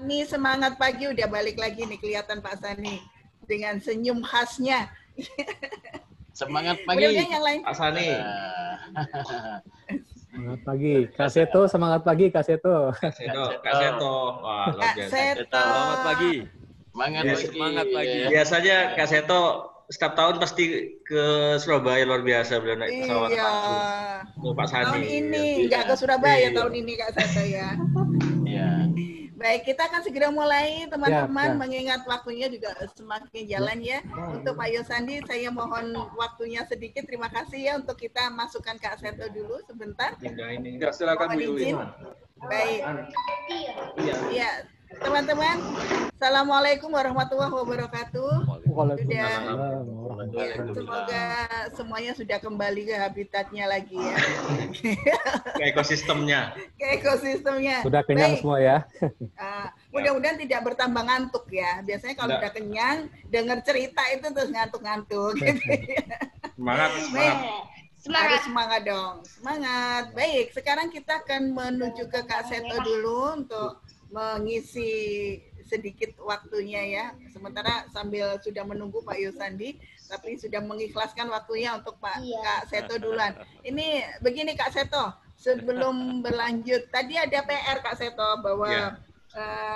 Nih semangat pagi udah balik lagi nih, kelihatan Pak Sani dengan senyum khasnya. Semangat pagi. Mudah-mudahan yang lain. Pak Sani. Semangat pagi, Kak Seto. Semangat pagi, Kak Seto. Kak Seto. Wah, luar Kak biasa. Seto. Selamat pagi. Semangat Biasa- pagi. Semangat pagi. Biasanya Kak Seto setiap tahun pasti ke Surabaya, luar biasa beliau naik pesawat Iya. langsung. Pak Sani. Tahun ini Iya. nggak ke Surabaya Iya. tahun ini Kak Seto ya. Iya. Baik, kita akan segera mulai teman-teman, Ya. mengingat waktunya juga semakin jalan ya. Untuk Pak Yosandi, saya mohon waktunya sedikit. Terima kasih ya untuk kita masukkan Kak Seto dulu sebentar. Ya, silakan Mohon Bu Yuli. izin. Baik. Iya. Ya, teman-teman. Assalamualaikum warahmatullahi wabarakatuh. Waalaikumsalam. Ya, semoga semuanya sudah kembali ke habitatnya lagi ya. Ke ekosistemnya. Ke ekosistemnya. Sudah kenyang Baik. semua ya. Mudah-mudahan tidak bertambah ngantuk ya. Biasanya kalau Tidak. udah kenyang, dengar cerita itu terus ngantuk-ngantuk. Gitu ya. Semangat, semangat. Harus semangat dong. Semangat. Baik, sekarang kita akan menuju ke Kak Seto dulu untuk mengisi sedikit waktunya ya. Sementara sambil sudah menunggu Pak Yosandi, tapi sudah mengikhlaskan waktunya untuk Kak Seto duluan. Ini begini Kak Seto, sebelum berlanjut, tadi ada PR Kak Seto bahwa Ya.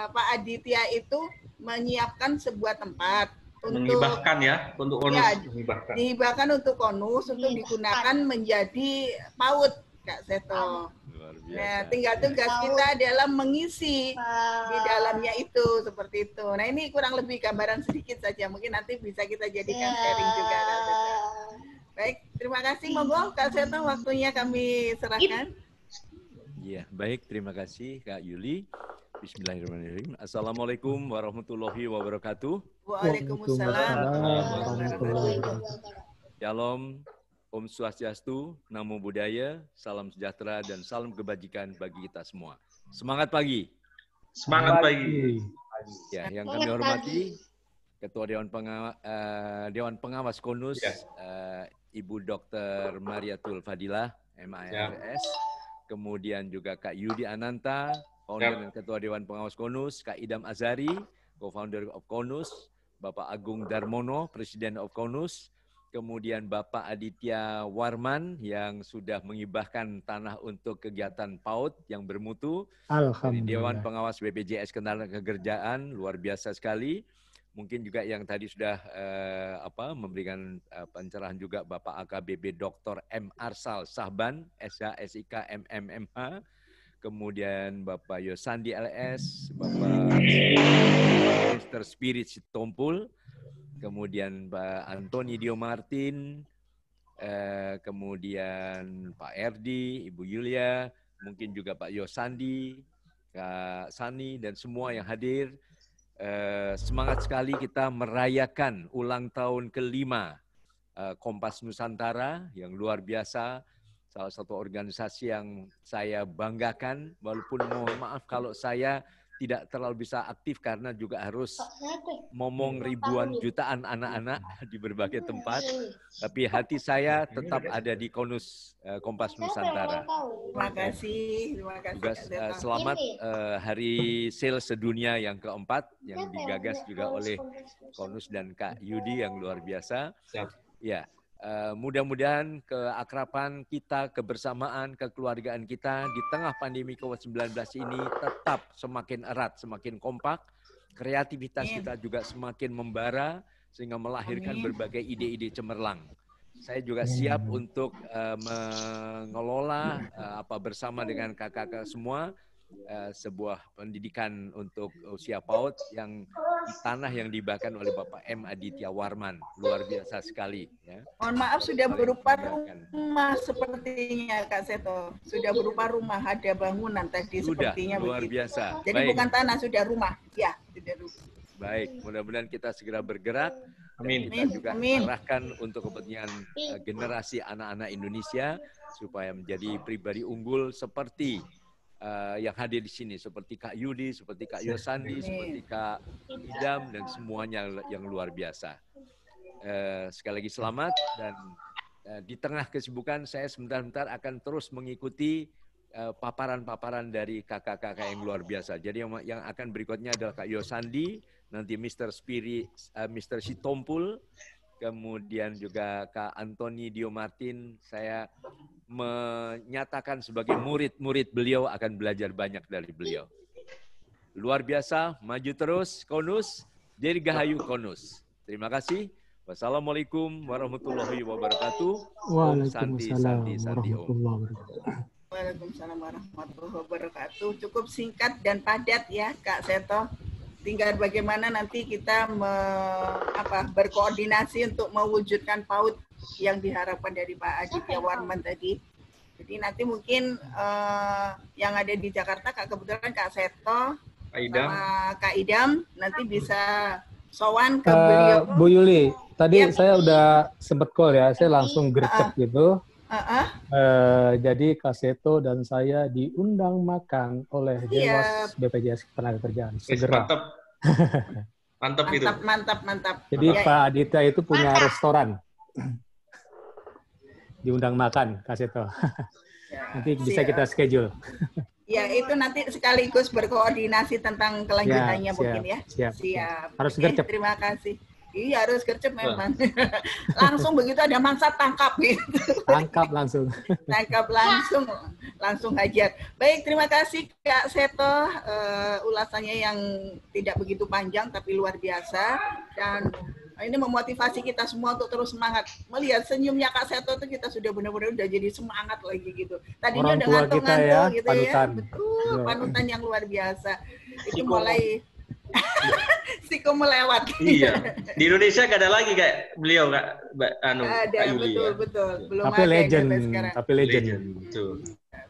Pak Aditya itu menyiapkan sebuah tempat untuk Menghibahkan ya, untuk onus Ya, menghibahkan. dihibahkan untuk konus untuk digunakan menjadi PAUD Kak Seto. Luar Nah, biasa. tinggal tugas kita adalah mengisi di dalamnya itu seperti itu. Nah, ini kurang lebih gambaran sedikit saja. Mungkin nanti bisa kita jadikan sharing juga Kak Seto. Baik, terima kasih. Monggo Kak Seto, waktunya kami serahkan. Iya, baik. Terima kasih Kak Yuli. Bismillahirrahmanirrahim. Assalamualaikum warahmatullahi wabarakatuh. Waalaikumsalam warahmatullahi wabarakatuh. Shalom, Om Swastiastu, Namo Buddhaya, salam sejahtera dan salam kebajikan bagi kita semua. Semangat pagi. Semangat pagi. Ya, yang kami hormati Ketua Dewan Pengawas KONUS, Ya. Ibu Dr. Mariatul Fadilah, MARS, kemudian juga Kak Yudi Ananta, founder dan Ketua Dewan Pengawas KONUS, Kak Idam Azari, co-founder of KONUS, Bapak Agung Darmono, Presiden of KONUS, kemudian Bapak Aditya Warman yang sudah mengibahkan tanah untuk kegiatan PAUD yang bermutu, dari Dewan Alhamdulillah. Pengawas BPJS Ketenagakerjaan, luar biasa sekali. Mungkin juga yang tadi sudah memberikan pencerahan juga Bapak AKBP Dr. M. Arsal Sahban, SH, SIK, MMMH, kemudian Bapak Yosandi LS, Bapak Mr. Spirit Sitompul, kemudian Pak Antoni Dio Martin, kemudian Pak Erdi, Ibu Yulia, mungkin juga Pak Yosandi, Kak Sani, dan semua yang hadir. Semangat sekali kita merayakan ulang tahun ke-5 Kompas Nusantara yang luar biasa. Salah satu organisasi yang saya banggakan, walaupun mohon maaf kalau saya tidak terlalu bisa aktif karena juga harus ngomong ribuan jutaan anak-anak di berbagai tempat. Tapi hati saya tetap ada di KONUS Kompas Nusantara. Terima kasih. Juga Kak Seto. selamat Hari Sales Sedunia yang keempat yang digagas juga oleh KONUS dan Kak Yudi yang luar biasa. Siap. Ya, mudah-mudahan keakraban kita, kebersamaan, kekeluargaan kita di tengah pandemi COVID-19 ini tetap semakin erat, semakin kompak. Kreativitas kita juga semakin membara sehingga melahirkan berbagai ide-ide cemerlang. Saya juga siap untuk mengelola bersama dengan kakak-kakak semua sebuah pendidikan untuk usia PAUD yang di tanah yang dibahkan oleh Bapak M. Aditya Warman. Luar biasa sekali. Ya. Mohon maaf sudah berupa rumah sepertinya Kak Seto. Sudah berupa rumah, ada bangunan tadi Sudah, sepertinya luar begitu. biasa. Jadi Baik. bukan tanah, sudah rumah. Ya, sudah rumah. Baik, mudah-mudahan kita segera bergerak. Amin. Dan kita juga Amin. arahkan untuk kepentingan generasi anak-anak Indonesia supaya menjadi pribadi unggul seperti yang hadir di sini, seperti Kak Yudi, seperti Kak Yosandi, seperti Kak Idam, dan semuanya yang luar biasa. Sekali lagi selamat, dan di tengah kesibukan saya sebentar-bentar akan terus mengikuti paparan-paparan dari kakak-kakak yang luar biasa. Jadi yang akan berikutnya adalah Kak Yosandi, nanti Mr. Sitompul, kemudian juga Kak Antoni Dio Martin. Saya menyatakan sebagai murid-murid beliau akan belajar banyak dari beliau. Luar biasa, maju terus, Konus, Dirgahayu Konus. Terima kasih. Wassalamualaikum warahmatullahi wabarakatuh. Om Santi, Santi, Santi, Om. Waalaikumsalam warahmatullahi wabarakatuh. Cukup singkat dan padat ya, Kak Seto. Tinggal bagaimana nanti kita berkoordinasi untuk mewujudkan PAUD yang diharapkan dari Pak Aditya Warman tadi. Jadi nanti mungkin yang ada di Jakarta, kebetulan Kak Seto sama Kak Idam nanti bisa sowan ke beliau. Bu Yuli, tadi saya udah sempet call ya, saya langsung gercep gitu. Jadi Kak Seto dan saya diundang makan oleh Dewas BPJS Ketenagakerjaan. Segera. Mantap itu. Mantap. Jadi Pak Aditya itu punya restoran. Diundang makan Kak Seto. Nanti bisa kita schedule. Ya, itu nanti sekaligus berkoordinasi tentang kelanjutannya mungkin ya. Siap. Harus gercep. Terima kasih. Iya, harus gercep memang. Langsung begitu ada mangsa tangkap gitu. Tangkap langsung. Tangkap langsung hajar. Baik, terima kasih Kak Seto, ulasannya yang tidak begitu panjang tapi luar biasa, dan ini memotivasi kita semua untuk terus semangat. Melihat senyumnya Kak Seto itu kita sudah benar-benar udah jadi semangat lagi gitu. Tadinya udah ngantuk-ngantuk gitu panutan. ya. Betul, panutan yang luar biasa. Itu mulai Siko melewat. Iya. Di Indonesia gak ada lagi kayak beliau Kak Ada, betul. Belum tapi ada legend, sekarang. tapi legend. Betul.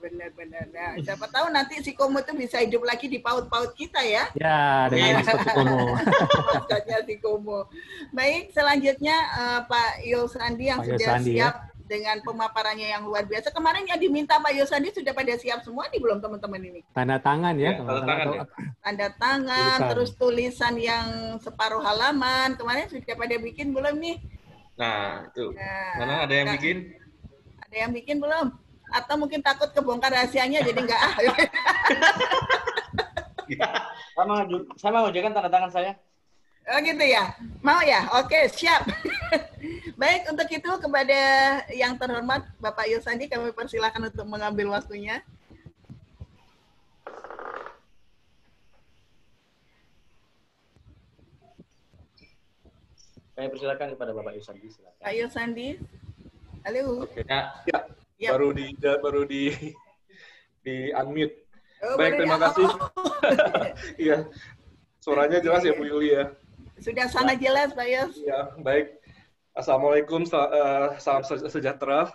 Benar. Nah, siapa tahu nanti si Komo itu bisa hidup lagi di paut-paut kita ya. Ya, dengan maskot si Komo. Maskotnya si Komo. Baik, selanjutnya Pak Yosandi yang sudah siap dengan pemaparannya yang luar biasa. Kemarin yang diminta Pak Yosandi sudah pada siap semua nih belum teman-teman ini? Tanda tangan ya. Tanda tangan, terus tulisan yang separuh halaman. Kemarin sudah pada bikin belum nih? Nah, itu. Mana ada yang bikin? Ada yang bikin belum? Atau mungkin takut kebongkar rahasianya jadi enggak Saya mau ajukan tanda tangan saya. Oh gitu ya? Mau ya? Oke, siap. Baik, untuk itu kepada yang terhormat Bapak Yosandi kami persilakan untuk mengambil waktunya. Saya persilakan kepada Bapak Yosandi. Silakan. Pak Yosandi. Halo. Oke. Ya, baru di unmute. Oh, baik, terima kasih. Iya. Suaranya jelas ya Bu Yuli ya. Sudah sangat jelas Pak Yos. Iya, baik. Assalamualaikum, salam sejahtera.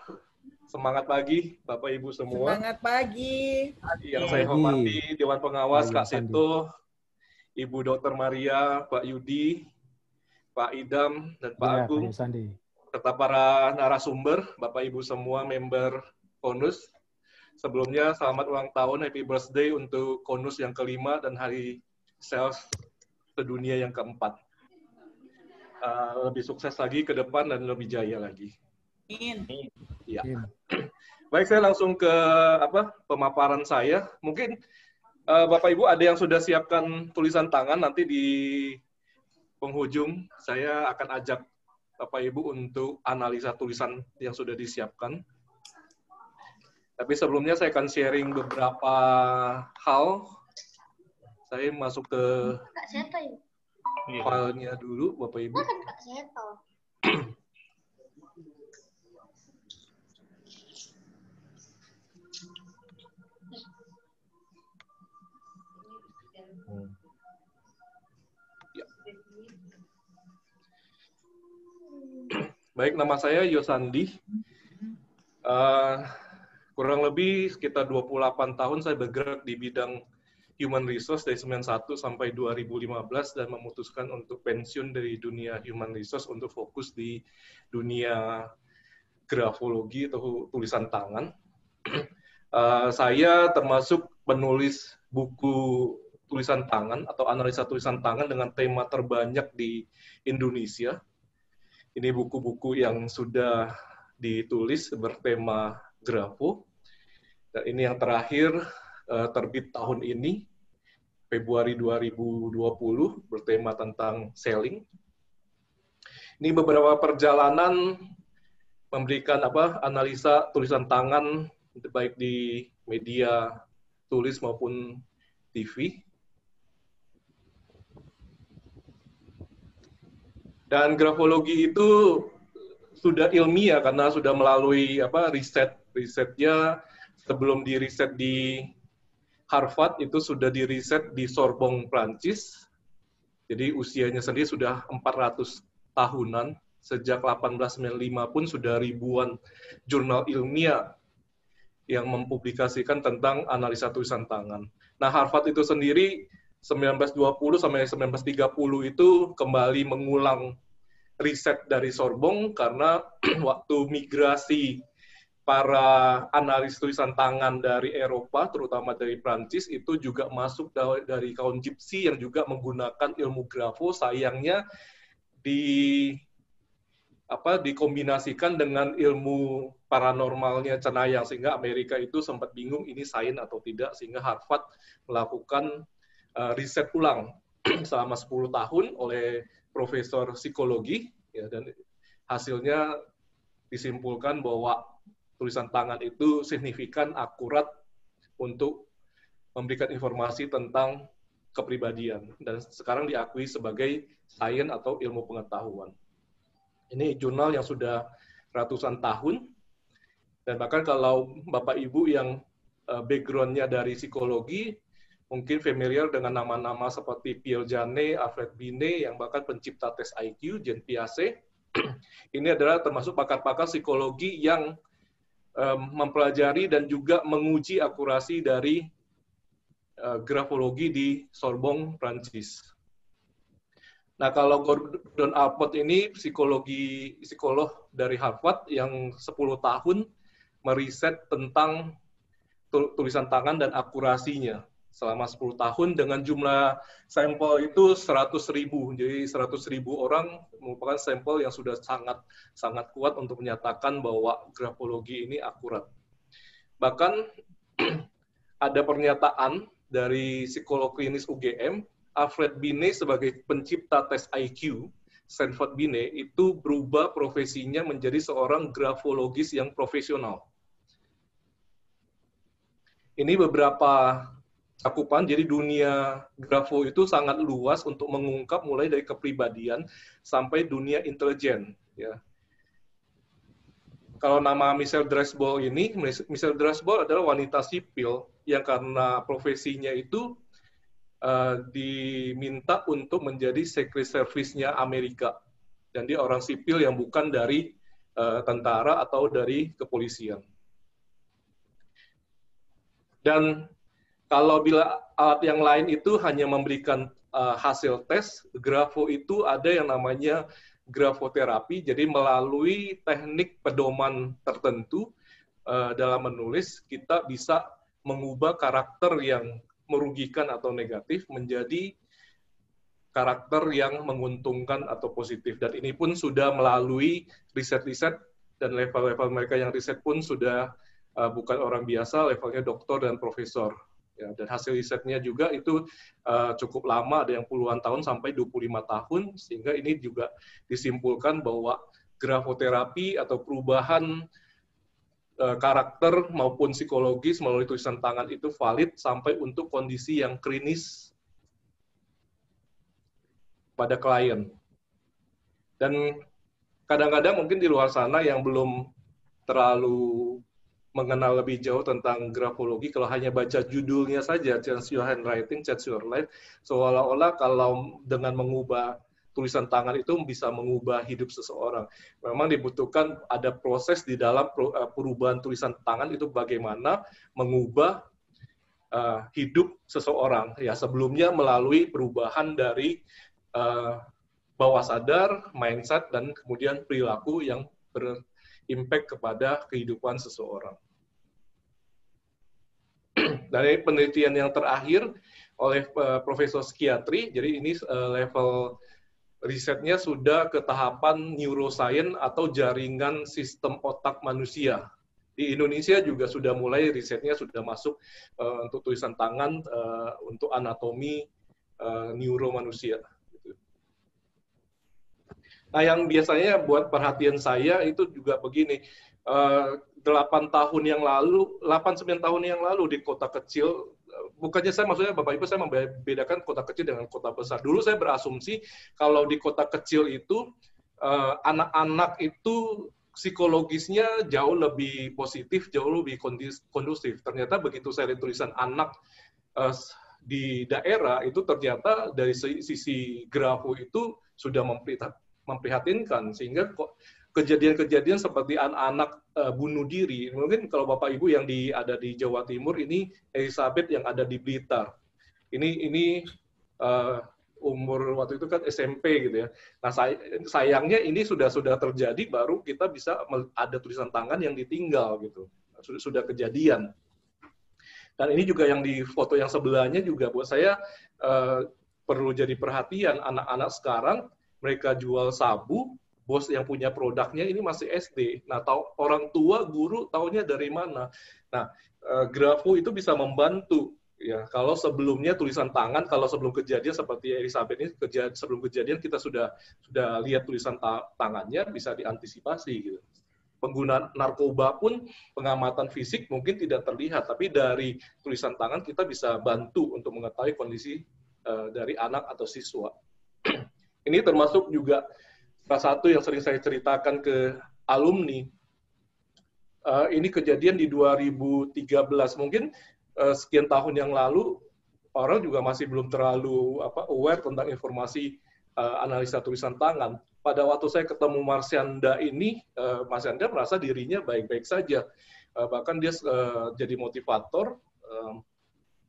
Semangat pagi Bapak Ibu semua. Semangat pagi. Yang saya hormati Dewan Pengawas Kak Seto, Ibu Dr. Maria, Pak Yudi, Pak Idam, dan Pak Agung, serta para narasumber, Bapak Ibu semua member KONUS. Sebelumnya selamat ulang tahun, happy birthday untuk KONUS yang kelima dan hari sales sedunia yang keempat. Lebih sukses lagi ke depan dan lebih jaya lagi. Ya. Baik, saya langsung ke pemaparan saya. Mungkin Bapak Ibu ada yang sudah siapkan tulisan tangan, nanti di penghujung saya akan ajak Bapak Ibu untuk analisa tulisan yang sudah disiapkan. Tapi sebelumnya saya akan sharing beberapa hal. Saya masuk ke filenya dulu, Bapak Ibu. Baik, nama saya Yosandi. Kurang lebih sekitar 28 tahun saya bergerak di bidang human resource dari 91 sampai 2015 dan memutuskan untuk pensiun dari dunia human resource untuk fokus di dunia grafologi atau tulisan tangan. Saya termasuk penulis buku tulisan tangan atau analisa tulisan tangan dengan tema terbanyak di Indonesia. Ini buku-buku yang sudah ditulis bertema grafo. Dan ini yang terakhir, terbit tahun ini, Februari 2020, bertema tentang selling. Ini beberapa perjalanan memberikan analisa tulisan tangan, baik di media tulis maupun TV. Dan grafologi itu sudah ilmiah karena sudah melalui risetnya. Sebelum di riset di Harvard itu sudah di riset di Sorbonne, Prancis. Jadi usianya sendiri sudah 400 tahunan. Sejak 1895 pun sudah ribuan jurnal ilmiah yang mempublikasikan tentang analisa tulisan tangan. Nah, Harvard itu sendiri 1920 sampai 1930 itu kembali mengulang riset dari Sorbonne karena waktu migrasi para analis tulisan tangan dari Eropa, terutama dari Prancis, itu juga masuk dari kaum Gypsy yang juga menggunakan ilmu grafo. Sayangnya dikombinasikan dengan ilmu paranormalnya Cenayang, sehingga Amerika itu sempat bingung ini sains atau tidak, sehingga Harvard melakukan riset ulang selama 10 tahun oleh profesor psikologi, ya, dan hasilnya disimpulkan bahwa tulisan tangan itu signifikan, akurat untuk memberikan informasi tentang kepribadian, dan sekarang diakui sebagai sains atau ilmu pengetahuan. Ini jurnal yang sudah ratusan tahun, dan bahkan kalau Bapak Ibu yang background-nya dari psikologi, mungkin familiar dengan nama-nama seperti Pierre Janet, Alfred Binet, yang bahkan pencipta tes IQ, Jean Piaget. Ini adalah termasuk pakar-pakar psikologi yang mempelajari dan juga menguji akurasi dari grafologi di Sorbonne, Prancis. Nah, kalau Gordon Allport ini psikolog dari Harvard yang 10 tahun meriset tentang tulisan tangan dan akurasinya selama 10 tahun dengan jumlah sampel itu 100.000. Jadi 100.000 orang merupakan sampel yang sudah sangat kuat untuk menyatakan bahwa grafologi ini akurat. Bahkan ada pernyataan dari psikolog klinis UGM, Alfred Binet sebagai pencipta tes IQ, Stanford Binet, itu berubah profesinya menjadi seorang grafologis yang profesional. Ini beberapa cakupan, jadi dunia grafo itu sangat luas untuk mengungkap mulai dari kepribadian sampai dunia intelijen. Ya. Kalau nama Michelle Dresbol ini, Michelle Dresbol adalah wanita sipil yang karena profesinya itu diminta untuk menjadi Secret Service-nya Amerika. Dan dia orang sipil yang bukan dari tentara atau dari kepolisian. Dan kalau bila alat yang lain itu hanya memberikan hasil tes, grafo itu ada yang namanya grafoterapi, jadi melalui teknik pedoman tertentu dalam menulis, kita bisa mengubah karakter yang merugikan atau negatif menjadi karakter yang menguntungkan atau positif. Dan ini pun sudah melalui riset-riset, dan level-level mereka yang riset pun sudah bukan orang biasa, levelnya doktor dan profesor. Ya, dan hasil risetnya juga itu cukup lama, ada yang puluhan tahun sampai 25 tahun, sehingga ini juga disimpulkan bahwa grafoterapi atau perubahan karakter maupun psikologis melalui tulisan tangan itu valid sampai untuk kondisi yang klinis pada klien. Dan kadang-kadang mungkin di luar sana yang belum terlalu mengenal lebih jauh tentang grafologi, kalau hanya baca judulnya saja, Change Your Handwriting, Change Your Life, seolah-olah kalau dengan mengubah tulisan tangan itu bisa mengubah hidup seseorang. Memang dibutuhkan ada proses di dalam perubahan tulisan tangan itu bagaimana mengubah hidup seseorang. Ya, sebelumnya melalui perubahan dari bawah sadar, mindset, dan kemudian perilaku yang berimpact kepada kehidupan seseorang. Dari penelitian yang terakhir oleh Profesor Psikiatri, jadi ini level risetnya sudah ke tahapan neuroscience atau jaringan sistem otak manusia. Di Indonesia juga sudah mulai risetnya sudah masuk untuk tulisan tangan untuk anatomi neuro manusia. Nah, yang biasanya buat perhatian saya itu juga begini, 8-9 tahun yang lalu di kota kecil, bukannya saya maksudnya Bapak Ibu saya membedakan kota kecil dengan kota besar. Dulu saya berasumsi kalau di kota kecil itu anak-anak itu psikologisnya jauh lebih positif, jauh lebih kondusif. Ternyata begitu saya lihat tulisan anak di daerah itu ternyata dari sisi grafo itu sudah memprihatinkan, sehingga kejadian-kejadian seperti anak-anak bunuh diri, mungkin kalau Bapak Ibu yang ada di Jawa Timur, ini Elizabeth yang ada di Blitar, ini umur waktu itu kan SMP gitu ya. Nah sayangnya ini sudah terjadi, baru kita bisa ada tulisan tangan yang ditinggal gitu, sudah kejadian. Dan ini juga yang di foto yang sebelahnya juga buat saya perlu jadi perhatian, anak-anak sekarang mereka jual sabu, bos yang punya produknya ini masih SD. Nah, orang tua, guru taunya dari mana? Nah, grafo itu bisa membantu. Ya, kalau sebelumnya tulisan tangan, kalau sebelum kejadian seperti Elizabeth ini, sebelum kejadian kita sudah lihat tulisan tangannya, bisa diantisipasi. Gitu. Penggunaan narkoba pun pengamatan fisik mungkin tidak terlihat, tapi dari tulisan tangan kita bisa bantu untuk mengetahui kondisi dari anak atau siswa. Ini termasuk juga salah satu yang sering saya ceritakan ke alumni. Ini kejadian di 2013. Mungkin sekian tahun yang lalu, orang juga masih belum terlalu aware tentang informasi analisa tulisan tangan. Pada waktu saya ketemu Marsyanda ini, Marsyanda merasa dirinya baik-baik saja. Bahkan dia jadi motivator,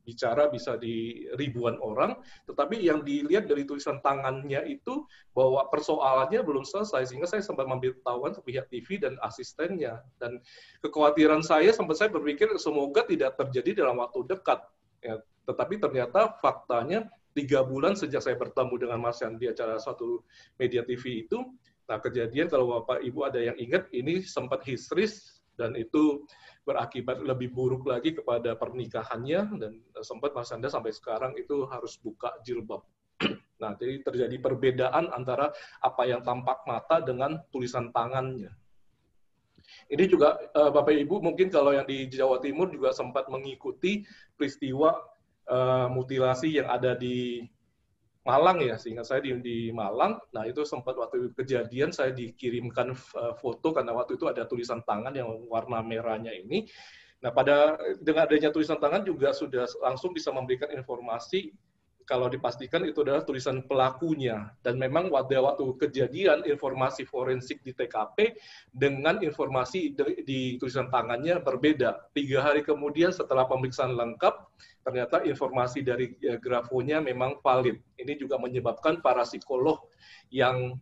bicara bisa di ribuan orang, tetapi yang dilihat dari tulisan tangannya itu bahwa persoalannya belum selesai, sehingga saya sempat memberitahukan ke pihak TV dan asistennya. Dan kekhawatiran saya berpikir semoga tidak terjadi dalam waktu dekat. Ya, tetapi ternyata faktanya 3 bulan sejak saya bertemu dengan Mas Yan di acara suatu media TV itu, nah kejadian kalau Bapak Ibu ada yang ingat, ini sempat histeris dan itu berakibat lebih buruk lagi kepada pernikahannya, dan sempat Mas Anda sampai sekarang itu harus buka jilbab. Nah, jadi terjadi perbedaan antara apa yang tampak mata dengan tulisan tangannya. Ini juga Bapak Ibu mungkin kalau yang di Jawa Timur juga sempat mengikuti peristiwa mutilasi yang ada di Malang ya, sehingga saya di Malang. Nah, itu sempat waktu kejadian saya dikirimkan foto karena waktu itu ada tulisan tangan yang warna merahnya ini. Nah, dengan adanya tulisan tangan juga sudah langsung bisa memberikan informasi kalau dipastikan itu adalah tulisan pelakunya. Dan memang waktu kejadian informasi forensik di TKP dengan informasi di tulisan tangannya berbeda. 3 hari kemudian setelah pemeriksaan lengkap, ternyata informasi dari grafonya memang valid. Ini juga menyebabkan para psikolog yang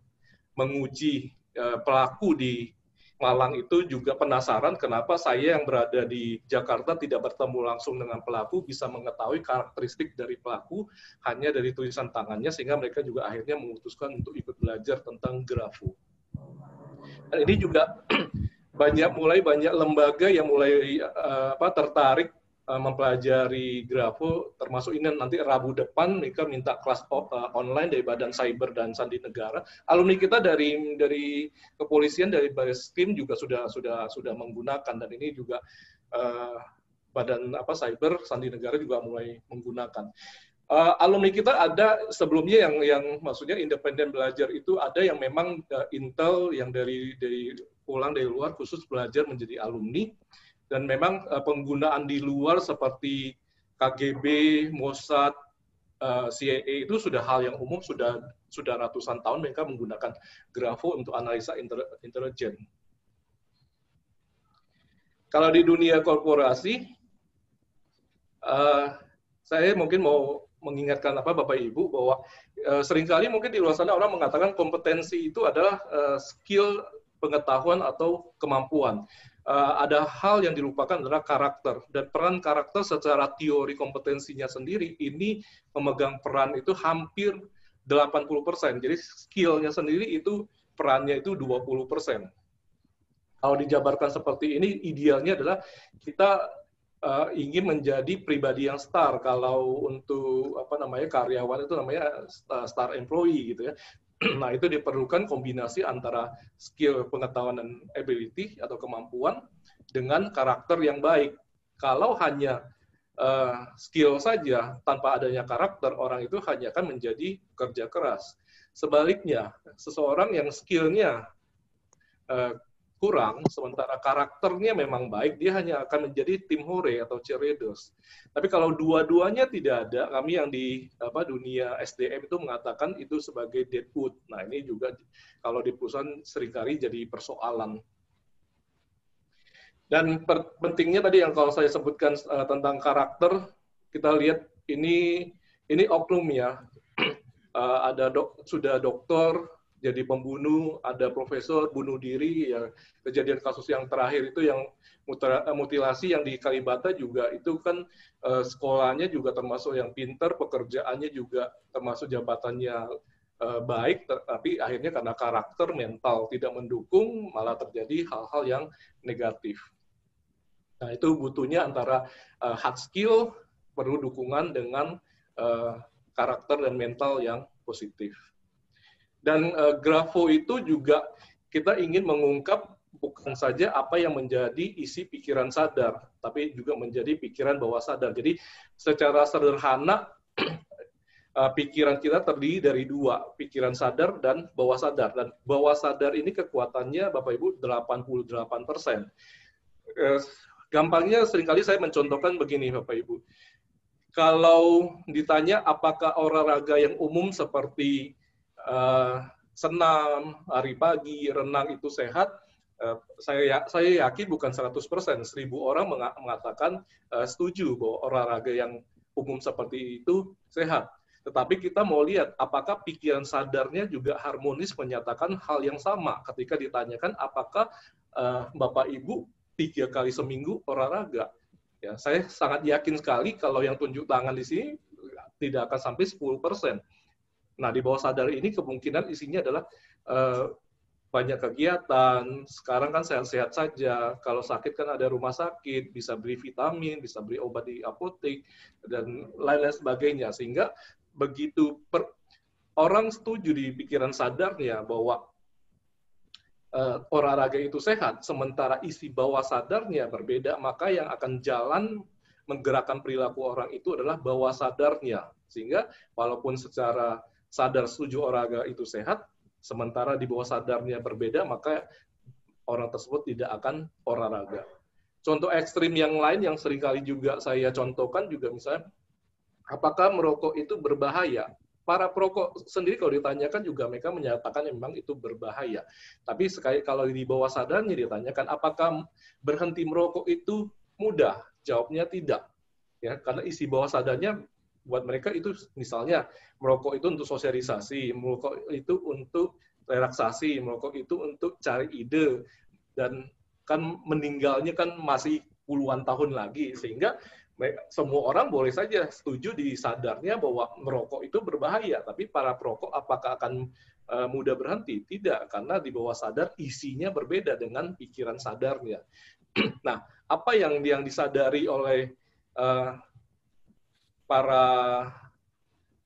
menguji pelaku di Malang itu juga penasaran kenapa saya yang berada di Jakarta tidak bertemu langsung dengan pelaku, bisa mengetahui karakteristik dari pelaku hanya dari tulisan tangannya, sehingga mereka juga akhirnya memutuskan untuk ikut belajar tentang grafo. Dan ini juga banyak lembaga yang mulai tertarik mempelajari grafo, termasuk ini nanti Rabu depan mereka minta kelas online dari Badan Cyber dan Sandi Negara. Alumni kita dari kepolisian, dari Bareskrim juga sudah menggunakan, dan ini juga Badan Cyber Sandi Negara juga mulai menggunakan. Alumni kita ada sebelumnya yang maksudnya independen belajar itu ada yang memang Intel yang dari pulang dari luar khusus belajar menjadi alumni. Dan memang penggunaan di luar seperti KGB, Mossad, CIA itu sudah hal yang umum, sudah ratusan tahun mereka menggunakan grafo untuk analisa intelijen. Kalau di dunia korporasi, saya mungkin mau mengingatkan Bapak Ibu bahwa seringkali mungkin di luar sana orang mengatakan kompetensi itu adalah skill, pengetahuan atau kemampuan. Ada hal yang dilupakan adalah karakter, dan peran karakter secara teori kompetensinya sendiri ini memegang peran itu hampir 80%. Jadi skillnya sendiri itu perannya itu 20%. Kalau dijabarkan seperti ini, idealnya adalah kita ingin menjadi pribadi yang star. Kalau untuk karyawan itu namanya star employee gitu ya. Nah, itu diperlukan kombinasi antara skill, pengetahuan, dan ability atau kemampuan dengan karakter yang baik. Kalau hanya skill saja tanpa adanya karakter, orang itu hanya akan menjadi kerja keras. Sebaliknya, seseorang yang skillnya kurang, sementara karakternya memang baik, dia hanya akan menjadi tim hore atau cheerleaders. Tapi kalau dua-duanya tidak ada, kami yang di dunia SDM itu mengatakan itu sebagai deadwood. Nah, ini juga kalau di perusahaan seringkali jadi persoalan. Dan pentingnya tadi yang kalau saya sebutkan tentang karakter, kita lihat ini oknum ya. Ada sudah dokter jadi pembunuh, ada profesor bunuh diri, ya kejadian kasus yang terakhir itu yang mutilasi yang di Kalibata juga itu kan sekolahnya juga termasuk yang pinter, pekerjaannya juga termasuk jabatannya baik, tapi akhirnya karena karakter mental tidak mendukung malah terjadi hal-hal yang negatif. Nah, itu butuhnya antara hard skill perlu dukungan dengan karakter dan mental yang positif. Dan Grafo itu juga kita ingin mengungkap bukan saja apa yang menjadi isi pikiran sadar, tapi juga menjadi pikiran bawah sadar. Jadi secara sederhana, pikiran kita terdiri dari dua, pikiran sadar dan bawah sadar. Dan bawah sadar ini kekuatannya Bapak Ibu 88%. Gampangnya seringkali saya mencontohkan begini Bapak Ibu. Kalau ditanya apakah olahraga yang umum seperti senam, lari pagi, renang itu sehat, saya yakin bukan 100%. 1.000 orang mengatakan setuju bahwa olahraga yang umum seperti itu sehat. Tetapi kita mau lihat apakah pikiran sadarnya juga harmonis menyatakan hal yang sama ketika ditanyakan apakah Bapak Ibu 3 kali seminggu olahraga. Ya, saya sangat yakin sekali kalau yang tunjuk tangan di sini tidak akan sampai 10%. Nah, di bawah sadar ini kemungkinan isinya adalah banyak kegiatan, sekarang kan sehat-sehat saja, kalau sakit kan ada rumah sakit, bisa beli vitamin, bisa beli obat di apotek, dan lain-lain sebagainya. Sehingga begitu orang setuju di pikiran sadarnya bahwa olahraga itu sehat, sementara isi bawah sadarnya berbeda, maka yang akan jalan menggerakkan perilaku orang itu adalah bawah sadarnya. Sehingga walaupun secara sadar setuju olahraga itu sehat, sementara di bawah sadarnya berbeda, maka orang tersebut tidak akan olahraga. Contoh ekstrim yang lain yang seringkali juga saya contohkan juga misalnya, apakah merokok itu berbahaya? Para perokok sendiri kalau ditanyakan juga mereka menyatakan memang itu berbahaya. Tapi sekali kalau di bawah sadarnya ditanyakan apakah berhenti merokok itu mudah? Jawabnya tidak. Ya, karena isi bawah sadarnya buat mereka itu misalnya merokok itu untuk sosialisasi, merokok itu untuk relaksasi, merokok itu untuk cari ide, dan kan meninggalnya kan masih puluhan tahun lagi, sehingga semua orang boleh saja setuju di sadarnya bahwa merokok itu berbahaya, tapi para perokok apakah akan mudah berhenti? Tidak, karena di bawah sadar isinya berbeda dengan pikiran sadarnya. Nah, apa yang disadari oleh para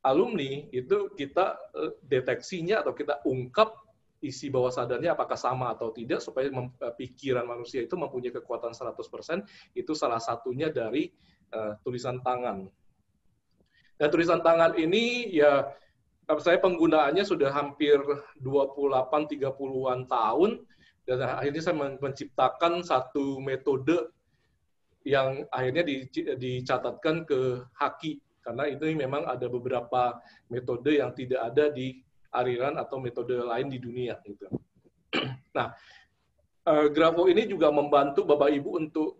alumni itu kita deteksinya atau kita ungkap isi bawah sadarnya apakah sama atau tidak supaya pikiran manusia itu mempunyai kekuatan 100%, itu salah satunya dari tulisan tangan. Dan tulisan tangan ini ya saya penggunaannya sudah hampir 28-30-an tahun, dan akhirnya saya menciptakan satu metode yang akhirnya dicatatkan ke Haki, karena ini memang ada beberapa metode yang tidak ada di aliran atau metode lain di dunia gitu. Nah, Grafo ini juga membantu Bapak Ibu untuk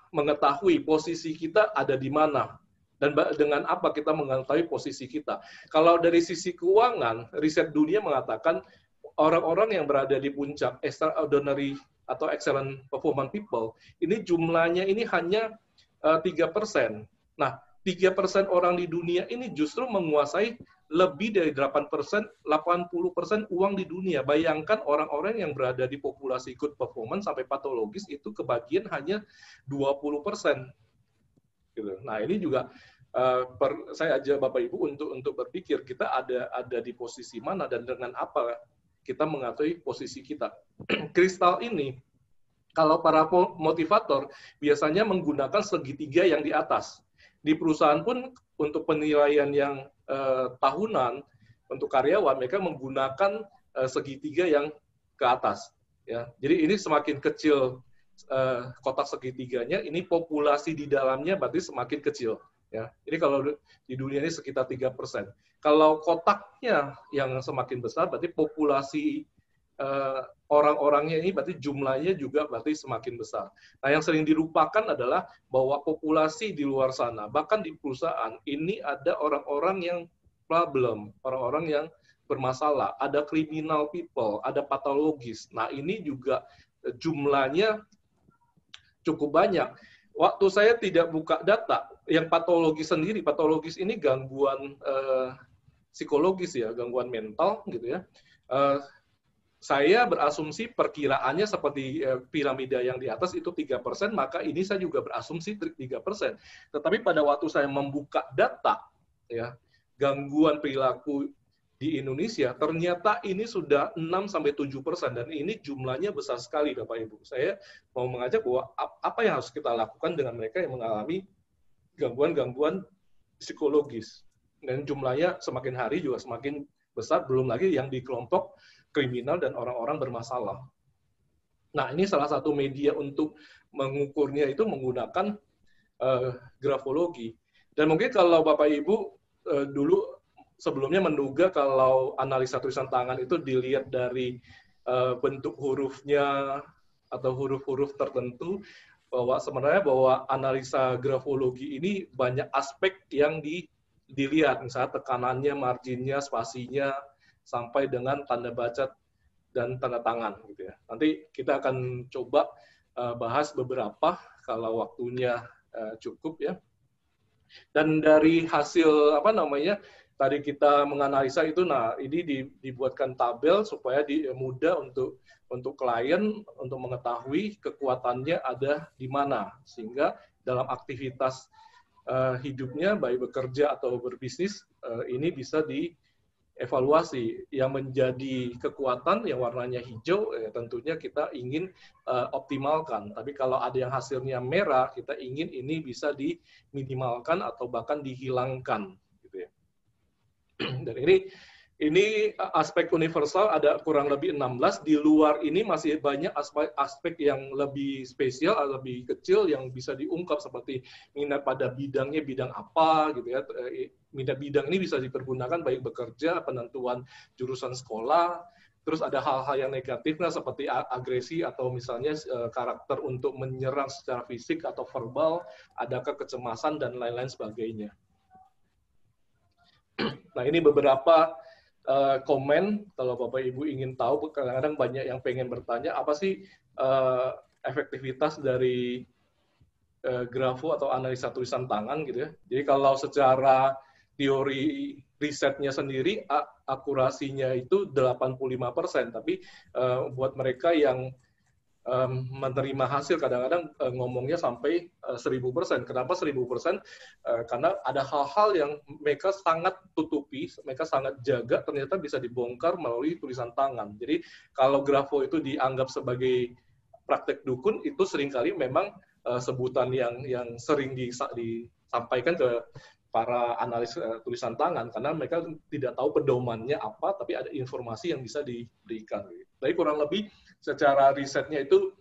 mengetahui posisi kita ada di mana dan dengan apa kita mengetahui posisi kita. Kalau dari sisi keuangan, riset dunia mengatakan orang-orang yang berada di puncak extraordinary atau excellent performance people, ini jumlahnya ini hanya 3%. Nah, 3% orang di dunia ini justru menguasai lebih dari 80% uang di dunia. Bayangkan orang-orang yang berada di populasi good performance sampai patologis itu kebagian hanya 20%. Gitu. Nah, ini juga saya ajak Bapak Ibu untuk berpikir kita ada di posisi mana dan dengan apa kita mengetahui posisi kita. Kristal ini kalau para motivator biasanya menggunakan segitiga yang di atas. Di perusahaan pun untuk penilaian yang tahunan untuk karyawan mereka menggunakan segitiga yang ke atas. Ya, jadi ini semakin kecil kotak segitiganya, ini populasi di dalamnya berarti semakin kecil. Ya, jadi kalau di dunia ini sekitar 3%. Kalau kotaknya yang semakin besar, berarti populasi orang-orangnya ini berarti jumlahnya juga berarti semakin besar. Nah, yang sering dilupakan adalah bahwa populasi di luar sana, bahkan di perusahaan, ini ada orang-orang yang problem, orang-orang yang bermasalah, ada criminal people, ada patologis. Nah, ini juga jumlahnya cukup banyak. Waktu saya tidak buka data, yang patologis sendiri, patologis ini gangguan psikologis ya, gangguan mental gitu ya. Saya berasumsi perkiraannya seperti piramida yang di atas itu 3%, maka ini saya juga berasumsi 3%. Tetapi pada waktu saya membuka data, ya, gangguan perilaku di Indonesia, ternyata ini sudah 6-7%, dan ini jumlahnya besar sekali, Bapak Ibu. Saya mau mengajak bahwa apa yang harus kita lakukan dengan mereka yang mengalami gangguan-gangguan psikologis. Dan jumlahnya semakin hari juga semakin besar, belum lagi yang di kelompok kriminal dan orang-orang bermasalah. Nah, ini salah satu media untuk mengukurnya itu menggunakan grafologi. Dan mungkin kalau Bapak Ibu dulu sebelumnya menduga kalau analisa tulisan tangan itu dilihat dari bentuk hurufnya atau huruf-huruf tertentu, bahwa sebenarnya bahwa analisa grafologi ini banyak aspek yang dilihat, misalnya tekanannya, marginnya, spasinya, sampai dengan tanda baca dan tanda tangan gitu ya. Nanti kita akan coba bahas beberapa kalau waktunya cukup ya. Dan dari hasil tadi kita menganalisa itu, nah ini dibuatkan tabel supaya mudah untuk klien untuk mengetahui kekuatannya ada di mana, sehingga dalam aktivitas hidupnya baik bekerja atau berbisnis ini bisa dievaluasi. Yang menjadi kekuatan yang warnanya hijau tentunya kita ingin optimalkan, tapi kalau ada yang hasilnya merah kita ingin ini bisa diminimalkan atau bahkan dihilangkan gitu ya. Dan ini aspek universal ada kurang lebih 16. Di luar ini masih banyak aspek yang lebih spesial, lebih kecil yang bisa diungkap, seperti minat pada bidangnya, bidang apa gitu ya. Minat bidang ini bisa dipergunakan baik bekerja, penentuan jurusan sekolah, terus ada hal-hal yang negatifnya seperti agresi atau misalnya karakter untuk menyerang secara fisik atau verbal, adakah kecemasan dan lain-lain sebagainya. Nah, ini beberapa komen, kalau Bapak Ibu ingin tahu, kadang-kadang banyak yang pengen bertanya, apa sih efektivitas dari grafo atau analisa tulisan tangan gitu ya. Jadi kalau secara teori risetnya sendiri, akurasinya itu 85%, tapi buat mereka yang menerima hasil kadang-kadang ngomongnya sampai 1000%. Kenapa 1000%? Karena ada hal-hal yang mereka sangat tutupi, mereka sangat jaga, ternyata bisa dibongkar melalui tulisan tangan. Jadi kalau grafo itu dianggap sebagai praktek dukun, itu seringkali memang sebutan yang sering disampaikan ke para analis tulisan tangan, karena mereka tidak tahu pedomannya apa, tapi ada informasi yang bisa diberikan. Jadi kurang lebih secara risetnya itu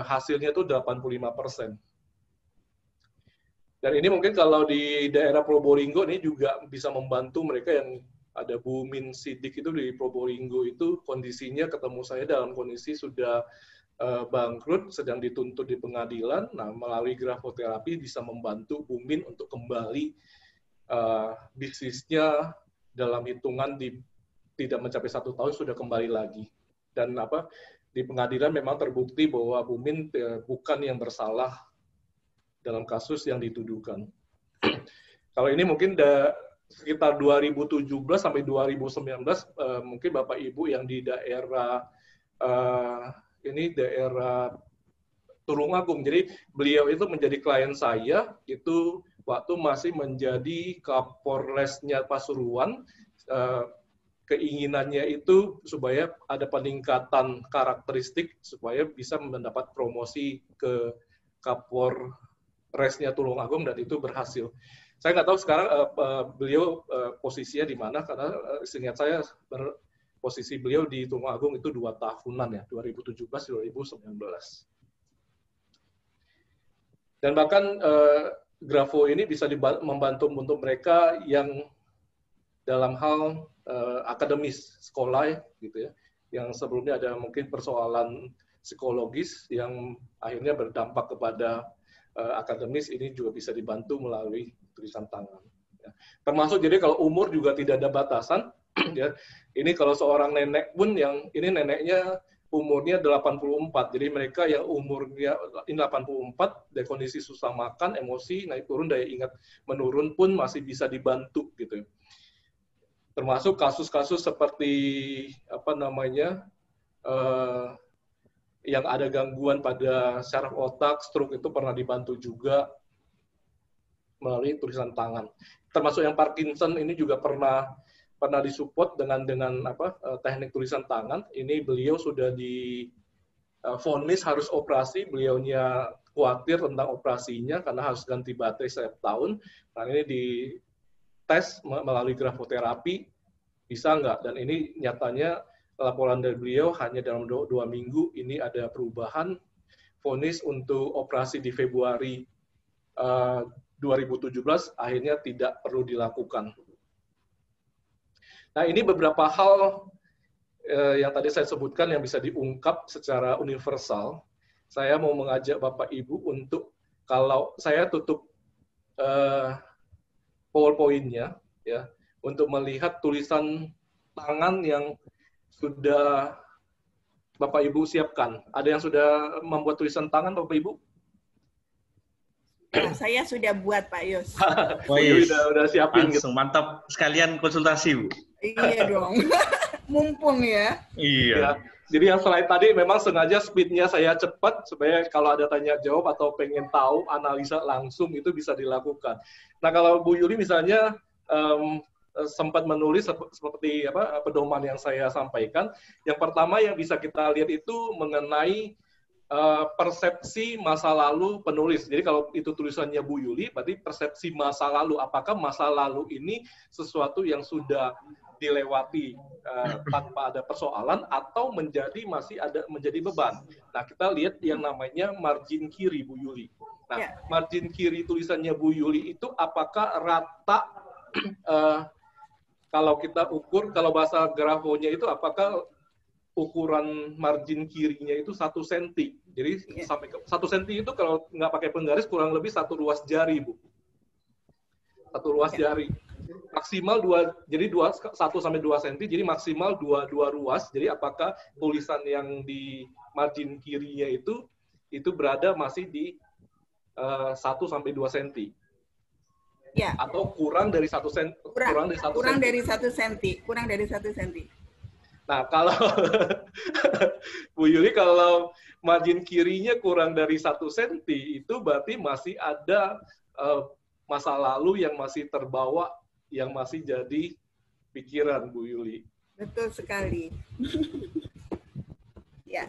hasilnya itu 85%. Dan ini mungkin kalau di daerah Probolinggo ini juga bisa membantu mereka yang ada Bu Min Sidik itu di Probolinggo itu, kondisinya ketemu saya dalam kondisi sudah bangkrut, sedang dituntut di pengadilan. Nah, melalui grafoterapi bisa membantu Bu Min untuk kembali bisnisnya dalam hitungan tidak mencapai 1 tahun sudah kembali lagi. Dan di pengadilan memang terbukti bahwa Bu Min bukan yang bersalah dalam kasus yang dituduhkan. Kalau ini mungkin sekitar 2017 sampai 2019 mungkin Bapak Ibu yang di daerah daerah Tulungagung. Jadi beliau itu menjadi klien saya itu waktu masih menjadi Kapolresnya Pasuruan. Keinginannya itu supaya ada peningkatan karakteristik supaya bisa mendapat promosi ke Kapolresnya Tulungagung, dan itu berhasil. Saya nggak tahu sekarang beliau posisinya di mana, karena seingat saya posisi beliau di Tulungagung itu 2 tahunan ya, 2017-2019. Dan bahkan Grafo ini bisa membantu untuk mereka yang dalam hal akademis sekolah gitu ya, yang sebelumnya ada mungkin persoalan psikologis yang akhirnya berdampak kepada akademis, ini juga bisa dibantu melalui tulisan tangan. Ya. Termasuk jadi kalau umur juga tidak ada batasan. Ya. Ini kalau seorang nenek pun yang ini neneknya umurnya 84, jadi mereka yang umurnya 84 dari kondisi susah makan, emosi naik turun, daya ingat menurun pun masih bisa dibantu gitu. Termasuk kasus-kasus seperti yang ada gangguan pada saraf otak, stroke itu pernah dibantu juga melalui tulisan tangan. Termasuk yang Parkinson ini juga pernah disupport dengan teknik tulisan tangan. Ini beliau sudah divonis harus operasi, beliaunya khawatir tentang operasinya karena harus ganti baterai setiap tahun. Nah, ini dites melalui grafoterapi, bisa nggak? Dan ini nyatanya laporan dari beliau hanya dalam 2 minggu ini ada perubahan. Vonis untuk operasi di Februari 2017 akhirnya tidak perlu dilakukan. Nah, ini beberapa hal yang tadi saya sebutkan yang bisa diungkap secara universal. Saya mau mengajak Bapak Ibu untuk, kalau saya tutup PowerPoint-nya, ya, untuk melihat tulisan tangan yang sudah Bapak Ibu siapkan. Ada yang sudah membuat tulisan tangan, Bapak Ibu? Nah, saya sudah buat, Pak Yos. Udah siapin. Langsung, gitu. Mantap. Sekalian konsultasi, Bu. Iya dong. Mumpung ya. Iya. Ya, jadi yang slide tadi memang sengaja speed-nya saya cepat, supaya kalau ada tanya jawab atau pengen tahu, analisa langsung itu bisa dilakukan. Nah, kalau Bu Yuli misalnya sempat menulis seperti pedoman yang saya sampaikan. Yang pertama yang bisa kita lihat itu mengenai persepsi masa lalu penulis. Jadi kalau itu tulisannya Bu Yuli, berarti persepsi masa lalu. Apakah masa lalu ini sesuatu yang sudah dilewati tanpa ada persoalan, atau masih ada menjadi beban? Nah, kita lihat yang namanya margin kiri Bu Yuli. Nah, margin kiri tulisannya Bu Yuli itu apakah rata? Kalau kita ukur, kalau bahasa grafonya itu apakah ukuran margin kirinya itu 1 cm. Jadi sampai 1 cm itu kalau nggak pakai penggaris kurang lebih 1 ruas jari, Bu. 1 ruas jari. Maksimal 1 sampai 2 cm, jadi maksimal 2 ruas. Jadi apakah tulisan yang di margin kirinya itu berada masih di 1 sampai 2 cm? Ya. Atau kurang dari 1 cm? Kurang dari 1 cm. Nah, kalau Bu Yuli, kalau margin kirinya kurang dari 1 cm, itu berarti masih ada masa lalu yang masih terbawa, yang masih jadi pikiran, Bu Yuli. Betul sekali. Ya.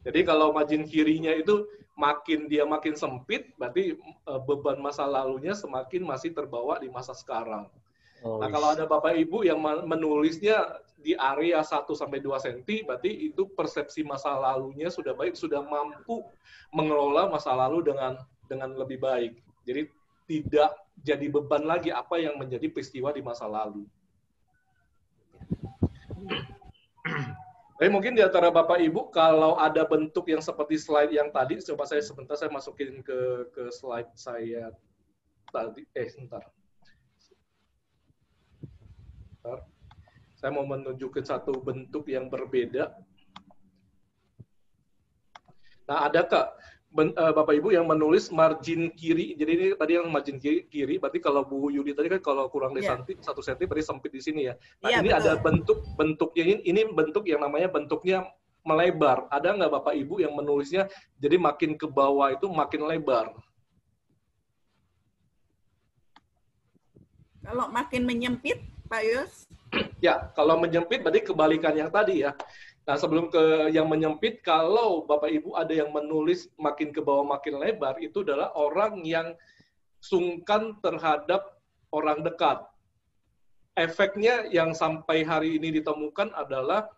Jadi kalau margin kirinya itu makin sempit, berarti beban masa lalunya semakin masih terbawa di masa sekarang. Nah, kalau ada Bapak Ibu yang menulisnya di area 1 sampai 2 cm, berarti itu persepsi masa lalunya sudah baik, sudah mampu mengelola masa lalu dengan lebih baik. Jadi tidak jadi beban lagi apa yang menjadi peristiwa di masa lalu. Tapi mungkin di antara Bapak Ibu, kalau ada bentuk yang seperti slide yang tadi, coba saya masukin ke slide saya tadi. Sebentar. Saya mau menunjukkan satu bentuk yang berbeda. Nah, adakah Bapak Ibu yang menulis margin kiri. Jadi ini tadi yang margin kiri, berarti kalau Bu Yudi tadi kan kalau kurang dari 1 cm berarti sempit di sini ya. Nah, ini betul. Ada bentuknya ini bentuk yang namanya bentuknya melebar. Ada nggak Bapak Ibu yang menulisnya jadi makin ke bawah itu makin lebar? Kalau makin menyempit, Pak Yus? Ya, kalau menyempit berarti kebalikan yang tadi ya. Nah, sebelum ke yang menyempit, kalau Bapak Ibu ada yang menulis makin ke bawah makin lebar, itu adalah orang yang sungkan terhadap orang dekat. Efeknya yang sampai hari ini ditemukan adalah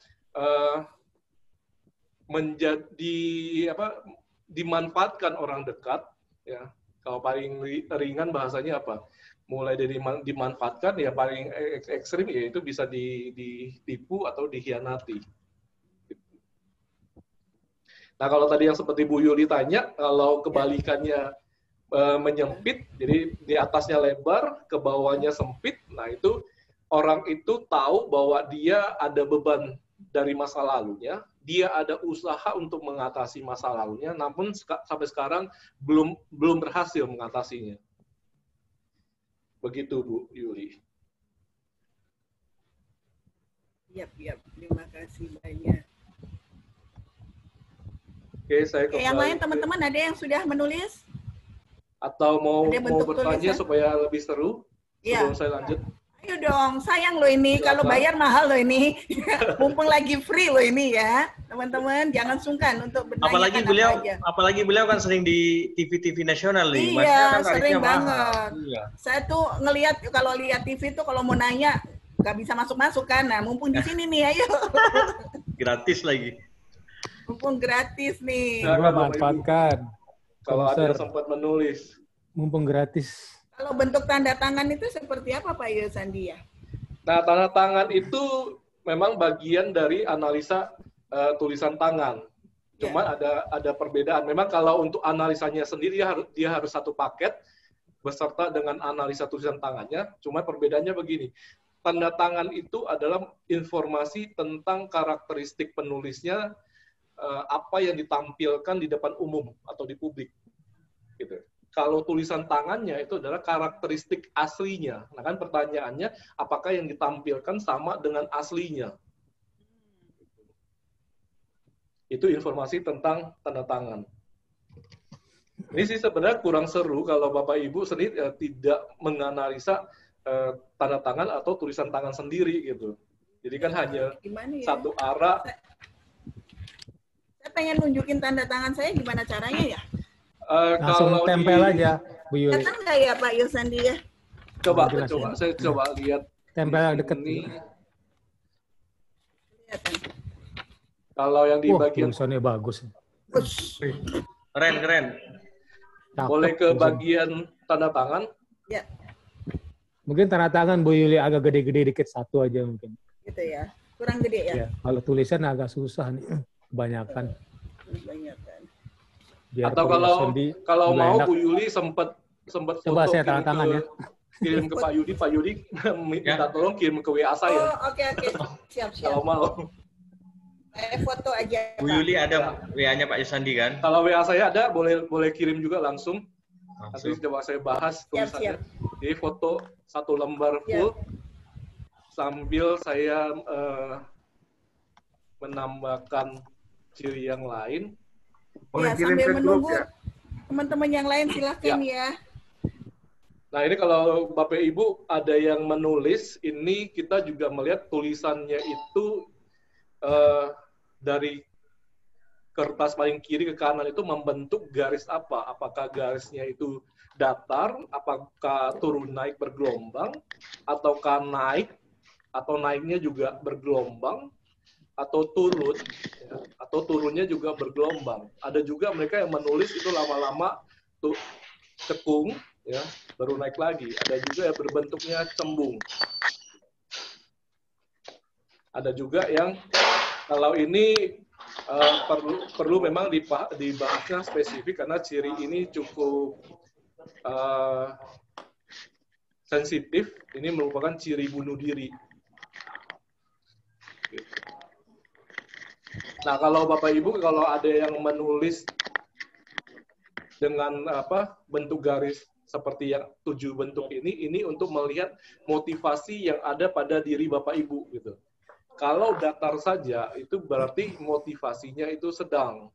dimanfaatkan orang dekat. Ya, kalau paling ringan bahasanya apa? Mulai dari dimanfaatkan, ya paling ekstrim yaitu bisa ditipu atau dikhianati. Nah, kalau tadi yang seperti Bu Yuli tanya, kalau kebalikannya menyempit, jadi di atasnya lebar, ke bawahnya sempit, nah itu orang itu tahu bahwa dia ada beban dari masa lalunya, dia ada usaha untuk mengatasi masa lalunya, namun sampai sekarang belum berhasil mengatasinya. Begitu, Bu Yuli. Iya, terima kasih banyak. Oke, saya yang lain teman-teman ada yang sudah menulis? Atau mau bertanya supaya lebih seru? Sebelum saya lanjut. Ayo dong, sayang loh ini. Kalau bayar mahal loh ini. Mumpung lagi free loh ini ya. Teman-teman, jangan sungkan untuk bertanya. Apalagi beliau kan sering di TV-TV nasional nih. Iya, kan sering banget. Iya. Saya tuh ngelihat, kalau lihat TV tuh kalau mau nanya, nggak bisa masuk-masuk kan. Nah, mumpung di sini nih, ayo. Gratis lagi. Mumpung gratis nih. Nah, manfaatkan. Kalau ada yang sempat menulis. Mumpung gratis. Kalau bentuk tanda tangan itu seperti apa Pak Yosandi ya? Nah, tanda tangan itu memang bagian dari analisa tulisan tangan. Cuma ada perbedaan. Memang kalau untuk analisanya sendiri dia harus satu paket beserta dengan analisa tulisan tangannya. Cuma perbedaannya begini. Tanda tangan itu adalah informasi tentang karakteristik penulisnya, apa yang ditampilkan di depan umum atau di publik, gitu. Kalau tulisan tangannya itu adalah karakteristik aslinya. Nah kan pertanyaannya, apakah yang ditampilkan sama dengan aslinya? Itu informasi tentang tanda tangan. Ini sih sebenarnya kurang seru kalau Bapak Ibu sendiri tidak menganalisa tanda tangan atau tulisan tangan sendiri gitu. Jadi kan hanya satu arah. Saya pengen nunjukin tanda tangan saya, gimana caranya ya? Langsung kalau tempel aja, Bu Yuli. Kelihatan nggak ya Pak Yosandi ya? Saya coba lihat. Tempel deket. Kalau yang di bagian tulisannya bagus. Keren. Boleh ke bagian tanda tangan? Ya. Mungkin tanda tangan Bu Yuli agak gede-gede dikit, satu aja mungkin. Gitu ya. Kurang gede ya? Kalau tulisan agak susah nih. Kebanyakan. Biar atau kalau mau enak. Bu Yuli sempat coba saya tanda tangan ya. Kirim ke Pak Yudi minta tolong kirim ke WA saya. Oh, oke. Siap. Kalau mau. Foto aja. Bu Yuli ada WA-nya Pak Yosandi kan? Kalau WA saya ada, boleh kirim juga langsung. Nanti coba saya bahas tulisannya. Jadi foto satu lembar full sambil saya menambahkan ciri yang lain. Boleh kirim sambil menunggu teman-teman yang lain silahkan ya. Nah ini kalau Bapak Ibu ada yang menulis, ini kita juga melihat tulisannya itu dari kertas paling kiri ke kanan itu membentuk garis apa? Apakah garisnya itu datar, apakah turun naik bergelombang, ataukah naik, atau naiknya juga bergelombang, atau turun, atau turunnya juga bergelombang. Ada juga mereka yang menulis itu lama-lama tuh cekung, ya, baru naik lagi. Ada juga yang berbentuknya cembung. Ada juga yang kalau ini perlu memang dibahasnya spesifik karena ciri ini cukup sensitif. Ini merupakan ciri bunuh diri. Nah, kalau Bapak Ibu, kalau ada yang menulis dengan bentuk garis seperti yang 7 bentuk ini untuk melihat motivasi yang ada pada diri Bapak Ibu gitu. Kalau datar saja itu berarti motivasinya itu sedang.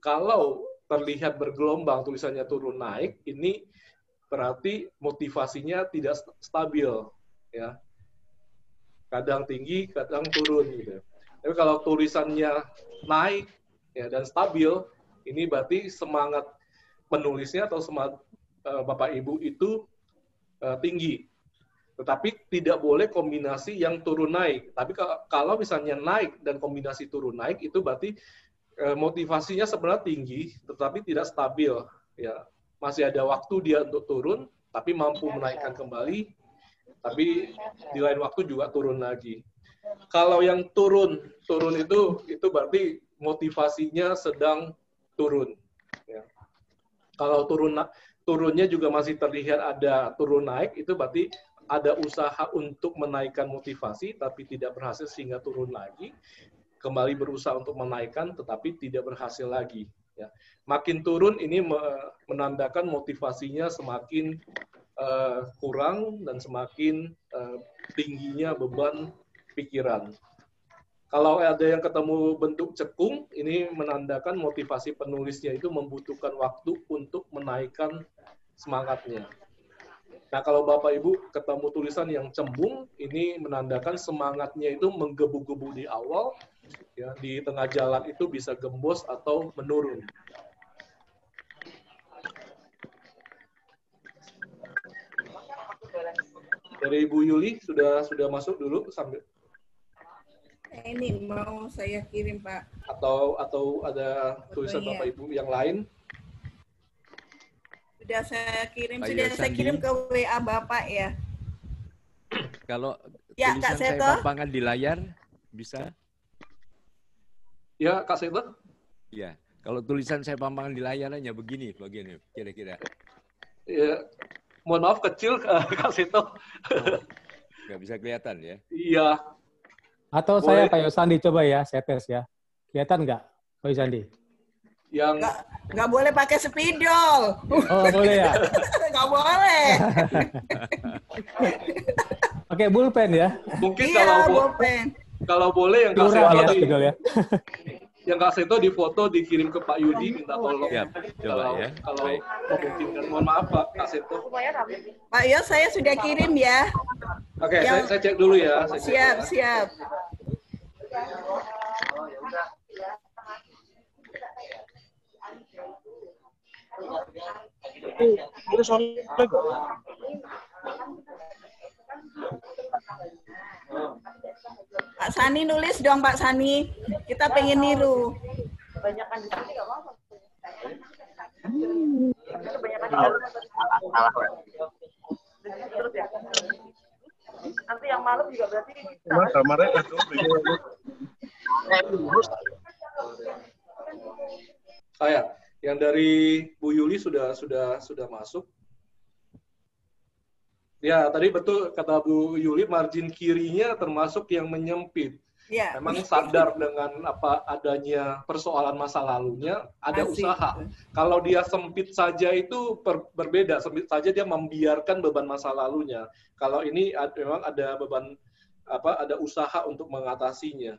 Kalau terlihat bergelombang tulisannya turun naik, ini berarti motivasinya tidak stabil ya. Kadang tinggi, kadang turun gitu. Tapi kalau tulisannya naik ya dan stabil, ini berarti semangat penulisnya atau semangat Bapak Ibu itu tinggi. Tetapi tidak boleh kombinasi yang turun naik. Tapi kalau misalnya naik dan kombinasi turun naik, itu berarti motivasinya sebenarnya tinggi, tetapi tidak stabil. Ya, masih ada waktu dia untuk turun, tapi mampu menaikkan kembali, tapi di lain waktu juga turun lagi. Kalau yang turun itu berarti motivasinya sedang turun. Ya. Kalau turunnya juga masih terlihat ada turun naik, itu berarti ada usaha untuk menaikkan motivasi, tapi tidak berhasil sehingga turun lagi. Kembali berusaha untuk menaikkan, tetapi tidak berhasil lagi. Ya. Makin turun ini menandakan motivasinya semakin kurang dan semakin tingginya beban pikiran. Kalau ada yang ketemu bentuk cekung, ini menandakan motivasi penulisnya itu membutuhkan waktu untuk menaikkan semangatnya. Nah, kalau Bapak Ibu ketemu tulisan yang cembung, ini menandakan semangatnya itu menggebu-gebu di awal, ya, di tengah jalan itu bisa gembos atau menurun. Dari Ibu Yuli sudah masuk dulu sambil. Ini mau saya kirim, Pak. Atau ada tulisan Bapak Ibu yang lain? Sudah saya kirim, Pak sudah saya kirim ke WA Bapak ya. Kalau ya, tulisan Kak saya Seto papangan di layar, bisa? Ya, Kak Seto? Iya. Kalau tulisan saya papangan di layar hanya begini kira-kira. Ya, mohon maaf kecil, Kak Seto. Nggak bisa kelihatan ya? Iya. Atau boleh. Saya Pak Yosandi coba ya, saya tes ya. Kelihatan nggak, Pak Yosandi? Yang nggak boleh pakai spidol. Oh, boleh ya? Nggak boleh. Pakai bulpen ya? Mungkin iya, kalau boleh yang Kak Seto ya. Yang Kak Seto difoto dikirim ke Pak Yudi, minta tolong. Ya, coba ya. Kalau memungkinkan, mohon maaf Pak Kak Seto. Pak Yos, saya sudah kirim ya. Oke, saya cek dulu ya. Siap. Pak Sani nulis dong, Pak Sani. Kita pengen niru. Kebanyakan di sini nggak apa-apa. Kebanyakan di dalam. Nanti yang malam juga berarti kamarnya itu. Saya yang dari Bu Yuli sudah masuk. Ya, tadi betul kata Bu Yuli, margin kirinya termasuk yang menyempit. Ya. Memang sadar dengan adanya persoalan masa lalunya, ada usaha. Kalau dia sempit saja itu berbeda, sempit saja dia membiarkan beban masa lalunya. Kalau ini memang ada beban ada usaha untuk mengatasinya.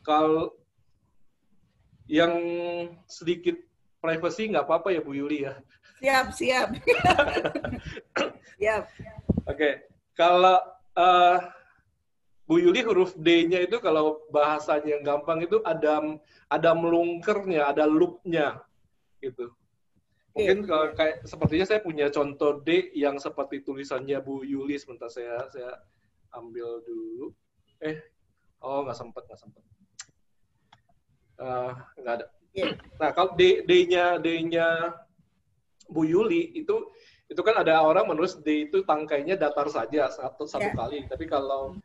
Kalau yang sedikit privacy nggak apa-apa ya Bu Yuli ya? Siap. Oke. Kalau Bu Yuli huruf D-nya itu kalau bahasanya yang gampang itu ada melungkernya, ada loop-nya gitu. Mungkin kalau kayak sepertinya saya punya contoh D yang seperti tulisannya Bu Yuli. Sebentar saya ambil dulu. Nggak sempat. Nggak ada. Nah, kalau D-nya Bu Yuli itu kan ada orang menulis D itu tangkainya datar saja satu kali. Tapi kalau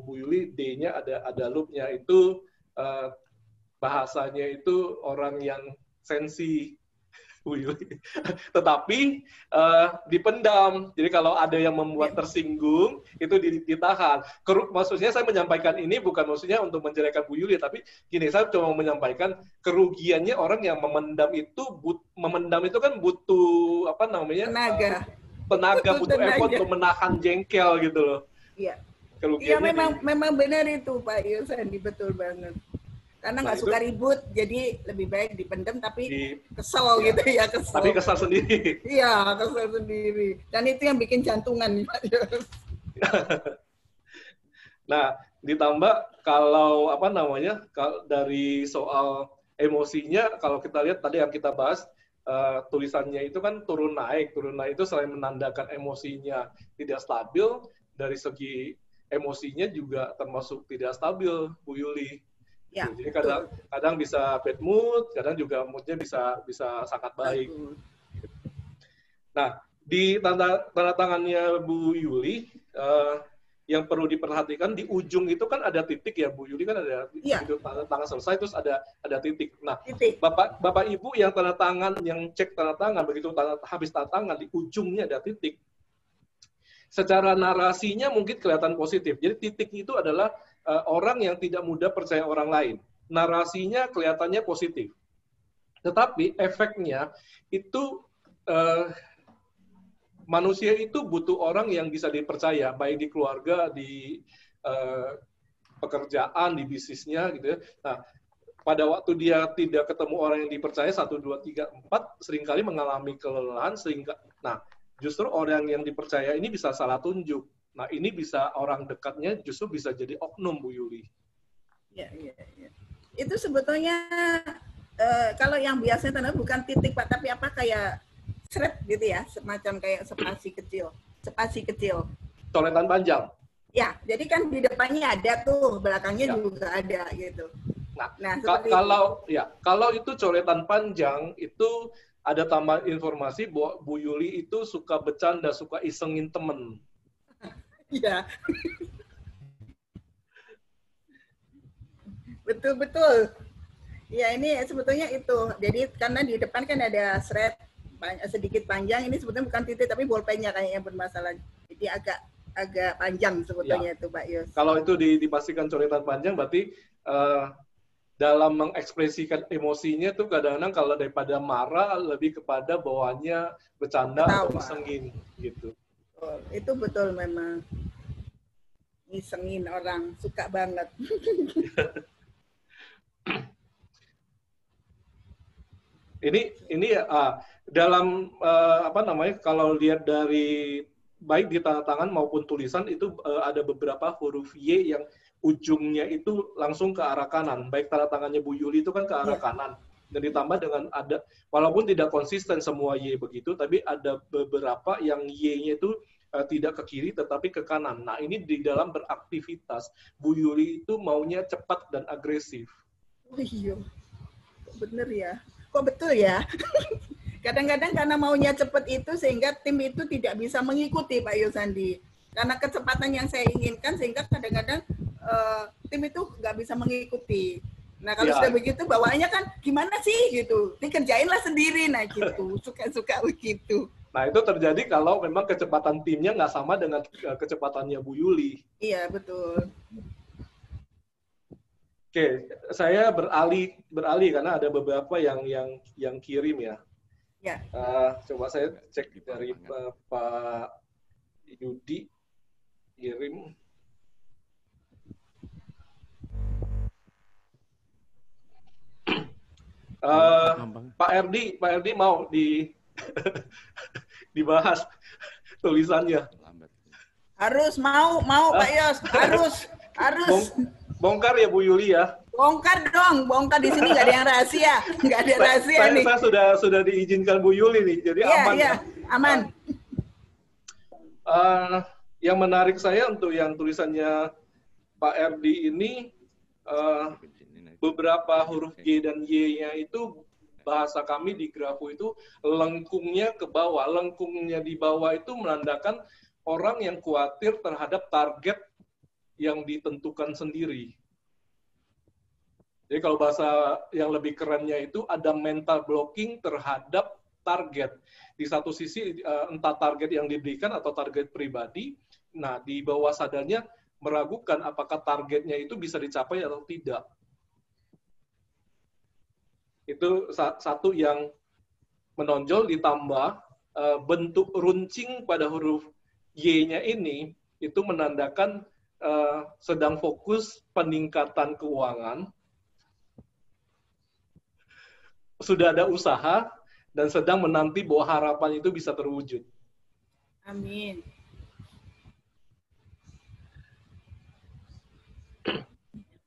Bu Yuli D-nya ada loop-nya itu bahasanya itu orang yang sensi Bu Yuli. Tetapi dipendam. Jadi kalau ada yang membuat tersinggung, itu ditahan. Maksudnya saya menyampaikan ini bukan maksudnya untuk menjelekan Bu Yuli, tapi gini, saya cuma menyampaikan kerugiannya orang yang memendam itu kan butuh apa namanya? Tenaga, butuh effort untuk menahan jengkel gitu loh. Iya. Iya, memang benar itu Pak Yosandi, betul banget. Karena nggak suka ribut, jadi lebih baik dipendam tapi kesel gitu ya, kesel. Tapi kesal sendiri. Iya, kesel sendiri. Dan itu yang bikin jantungan nih Pak Yos. Nah, ditambah kalau apa namanya, dari soal emosinya, kalau kita lihat tadi yang kita bahas, tulisannya itu kan turun naik itu selain menandakan emosinya tidak stabil, dari segi emosinya juga termasuk tidak stabil, Bu Yuli. Ya, jadi kadang bisa bad mood, kadang juga moodnya bisa sangat baik. Nah, di tanda tangannya Bu Yuli, yang perlu diperhatikan di ujung itu kan ada titik ya, Bu Yuli kan ada tanda tangan selesai terus ada titik. Nah, Bapak Ibu yang tanda tangan, yang cek tanda tangan, begitu habis tanda tangan di ujungnya ada titik. Secara narasinya mungkin kelihatan positif. Jadi titik itu adalah orang yang tidak mudah percaya orang lain. Narasinya kelihatannya positif. Tetapi efeknya itu manusia itu butuh orang yang bisa dipercaya, baik di keluarga, di pekerjaan, di bisnisnya gitu ya. Nah, pada waktu dia tidak ketemu orang yang dipercaya 1, 2, 3, 4 seringkali mengalami kelelahan sehingga justru orang yang dipercaya ini bisa salah tunjuk. Nah, ini bisa orang dekatnya justru bisa jadi oknum, Bu Yuli. Ya. Itu sebetulnya kalau yang biasanya bukan titik Pak, tapi apa kayak seret gitu ya, semacam kayak spasi kecil. Coretan panjang. Ya, jadi kan di depannya ada tuh, belakangnya juga ada gitu. Nah kalau itu coretan panjang itu ada tambahan informasi bahwa Bu Yuli itu suka bercanda, suka isengin temen. Iya. Betul. Ya, ini sebetulnya itu. Jadi karena di depan kan ada thread sedikit panjang, ini sebetulnya bukan titik tapi bolpennya kayaknya bermasalah. Jadi agak panjang sebetulnya itu Pak Yos. Kalau itu dipastikan coretan panjang berarti dalam mengekspresikan emosinya tuh kadang-kadang kalau daripada marah lebih kepada bawaannya bercanda atau isengin gitu. Itu betul memang. Ngisengin orang, suka banget. ini dalam apa namanya, kalau lihat dari baik di tanda tangan maupun tulisan itu ada beberapa huruf Y yang ujungnya itu langsung ke arah kanan. Baik tanda tangannya Bu Yuli itu kan ke arah kanan. Dan ditambah dengan ada, walaupun tidak konsisten semua Y begitu, tapi ada beberapa yang Y-nya itu tidak ke kiri tetapi ke kanan. Nah, ini di dalam beraktivitas Bu Yuli itu maunya cepat dan agresif. Oh iya, bener ya. Kok betul ya? Kadang-kadang karena maunya cepat itu sehingga tim itu tidak bisa mengikuti Pak Yosandi. Karena kecepatan yang saya inginkan sehingga kadang-kadang tim itu nggak bisa mengikuti. Nah kalau sudah begitu bawaannya kan gimana sih gitu, dikerjainlah sendiri, nah gitu, suka-suka begitu. Nah itu terjadi kalau memang kecepatan timnya nggak sama dengan kecepatannya Bu Yuli. Iya betul. Oke, saya beralih karena ada beberapa yang kirim ya. Ya. Coba saya cek dari Pak Yudi kirim. Pak Erdi mau dibahas tulisannya. Harus mau Pak Yos, harus. Bongkar ya Bu Yuli ya. Bongkar dong, bongkar di sini nggak ada yang rahasia, nggak ada rahasia nih. Saya sudah diizinkan Bu Yuli nih, jadi aman. Iya, aman. Yang menarik saya untuk yang tulisannya Pak Erdi ini, beberapa huruf G dan Y-nya itu bahasa kami di Grafo itu lengkungnya ke bawah. Lengkungnya di bawah itu menandakan orang yang khawatir terhadap target yang ditentukan sendiri. Jadi kalau bahasa yang lebih kerennya itu ada mental blocking terhadap target. Di satu sisi entah target yang diberikan atau target pribadi, nah di bawah sadarnya meragukan apakah targetnya itu bisa dicapai atau tidak. Itu satu yang menonjol, ditambah bentuk runcing pada huruf Y-nya ini itu menandakan sedang fokus peningkatan keuangan, sudah ada usaha, dan sedang menanti bahwa harapan itu bisa terwujud. Amin.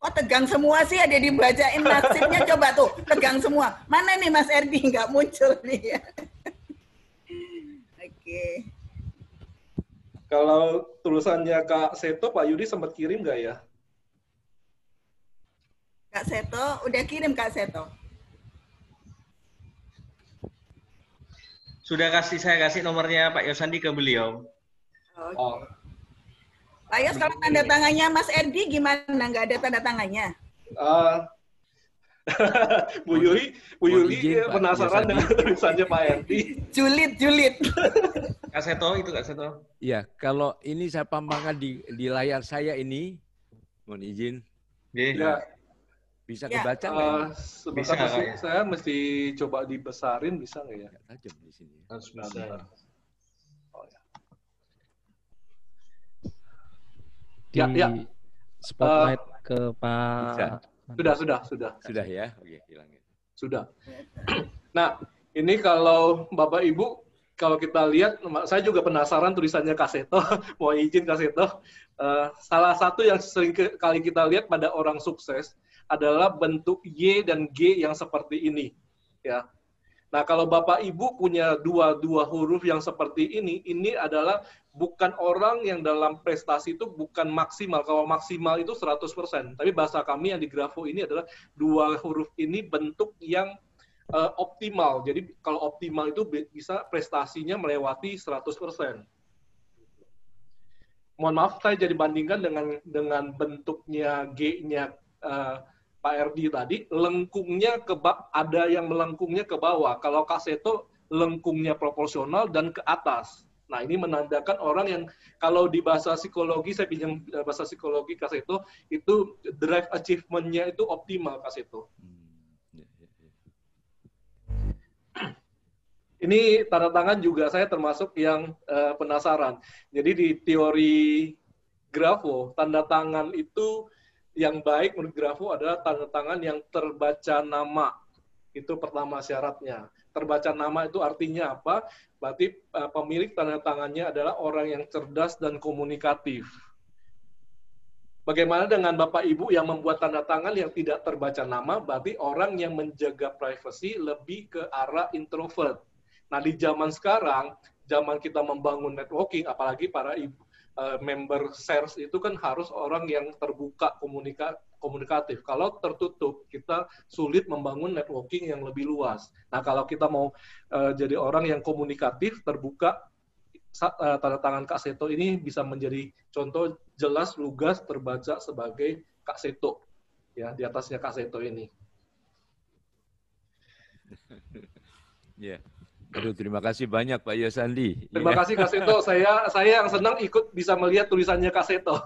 Oh, tegang semua sih, ada dibacain nasibnya, coba tuh, tegang semua. Mana nih Mas Erdi, nggak muncul nih ya. Oke. Kalau tulisannya Kak Seto, Pak Yudi sempat kirim nggak ya? Kak Seto, udah kirim Kak Seto. Sudah saya kasih nomornya Pak Yosandi ke beliau. Okay. Oh. Pak Yos, kalau tanda tangannya Mas Erdi gimana? Nggak ada tanda tangannya? Bu Yuli penasaran dengan tulisannya Pak Erdi. Julid. Kak Seto itu Kak Seto. Iya, kalau ini saya pampangkan di layar saya ini, mohon izin. Ya. Bisa kebaca nggak? Sebentar, saya mesti coba dibesarin, bisa nggak ya? Tajam di sini. Harus bisa. Oh, ya. Ya. Spotlight ke Pak. Sudah. Sudah ya? Oke, hilangin. Sudah. Nah, ini kalau Bapak Ibu, kalau kita lihat, saya juga penasaran tulisannya Kak Seto, mau izin Kak Seto. Salah satu yang sering kali kita lihat pada orang sukses adalah bentuk Y dan G yang seperti ini, ya. Nah, kalau Bapak Ibu punya dua huruf yang seperti ini adalah bukan orang yang dalam prestasi itu bukan maksimal. Kalau maksimal itu 100%. Tapi bahasa kami yang di Grafo ini adalah dua huruf ini bentuk yang optimal. Jadi kalau optimal itu bisa prestasinya melewati 100%. Mohon maaf, saya jadi bandingkan dengan bentuknya G-nya Pak Erdi tadi, lengkungnya ada yang melengkungnya ke bawah. Kalau Kak Seto lengkungnya proporsional dan ke atas. Nah, ini menandakan orang yang kalau di bahasa psikologi, saya pinjam bahasa psikologi Kak Seto, itu drive achievement-nya itu optimal Kak Seto. Ini tanda tangan juga saya termasuk yang penasaran. Jadi di teori Grafo, tanda tangan itu yang baik menurut Grafo adalah tanda tangan yang terbaca nama. Itu pertama syaratnya. Terbaca nama itu artinya apa? Berarti pemilik tanda tangannya adalah orang yang cerdas dan komunikatif. Bagaimana dengan Bapak Ibu yang membuat tanda tangan yang tidak terbaca nama? Berarti orang yang menjaga privasi lebih ke arah introvert. Nah, di zaman sekarang, zaman kita membangun networking, apalagi para ibu member shares itu kan harus orang yang terbuka, komunikatif. Kalau tertutup, kita sulit membangun networking yang lebih luas. Nah, kalau kita mau jadi orang yang komunikatif, terbuka, tanda tangan Kak Seto ini bisa menjadi contoh jelas, lugas, terbaca sebagai Kak Seto. Ya, di atasnya Kak Seto ini. Ya. Aduh, terima kasih banyak Pak Yosandi. Terima kasih Kak Seto. Saya yang senang ikut bisa melihat tulisannya Kak Seto.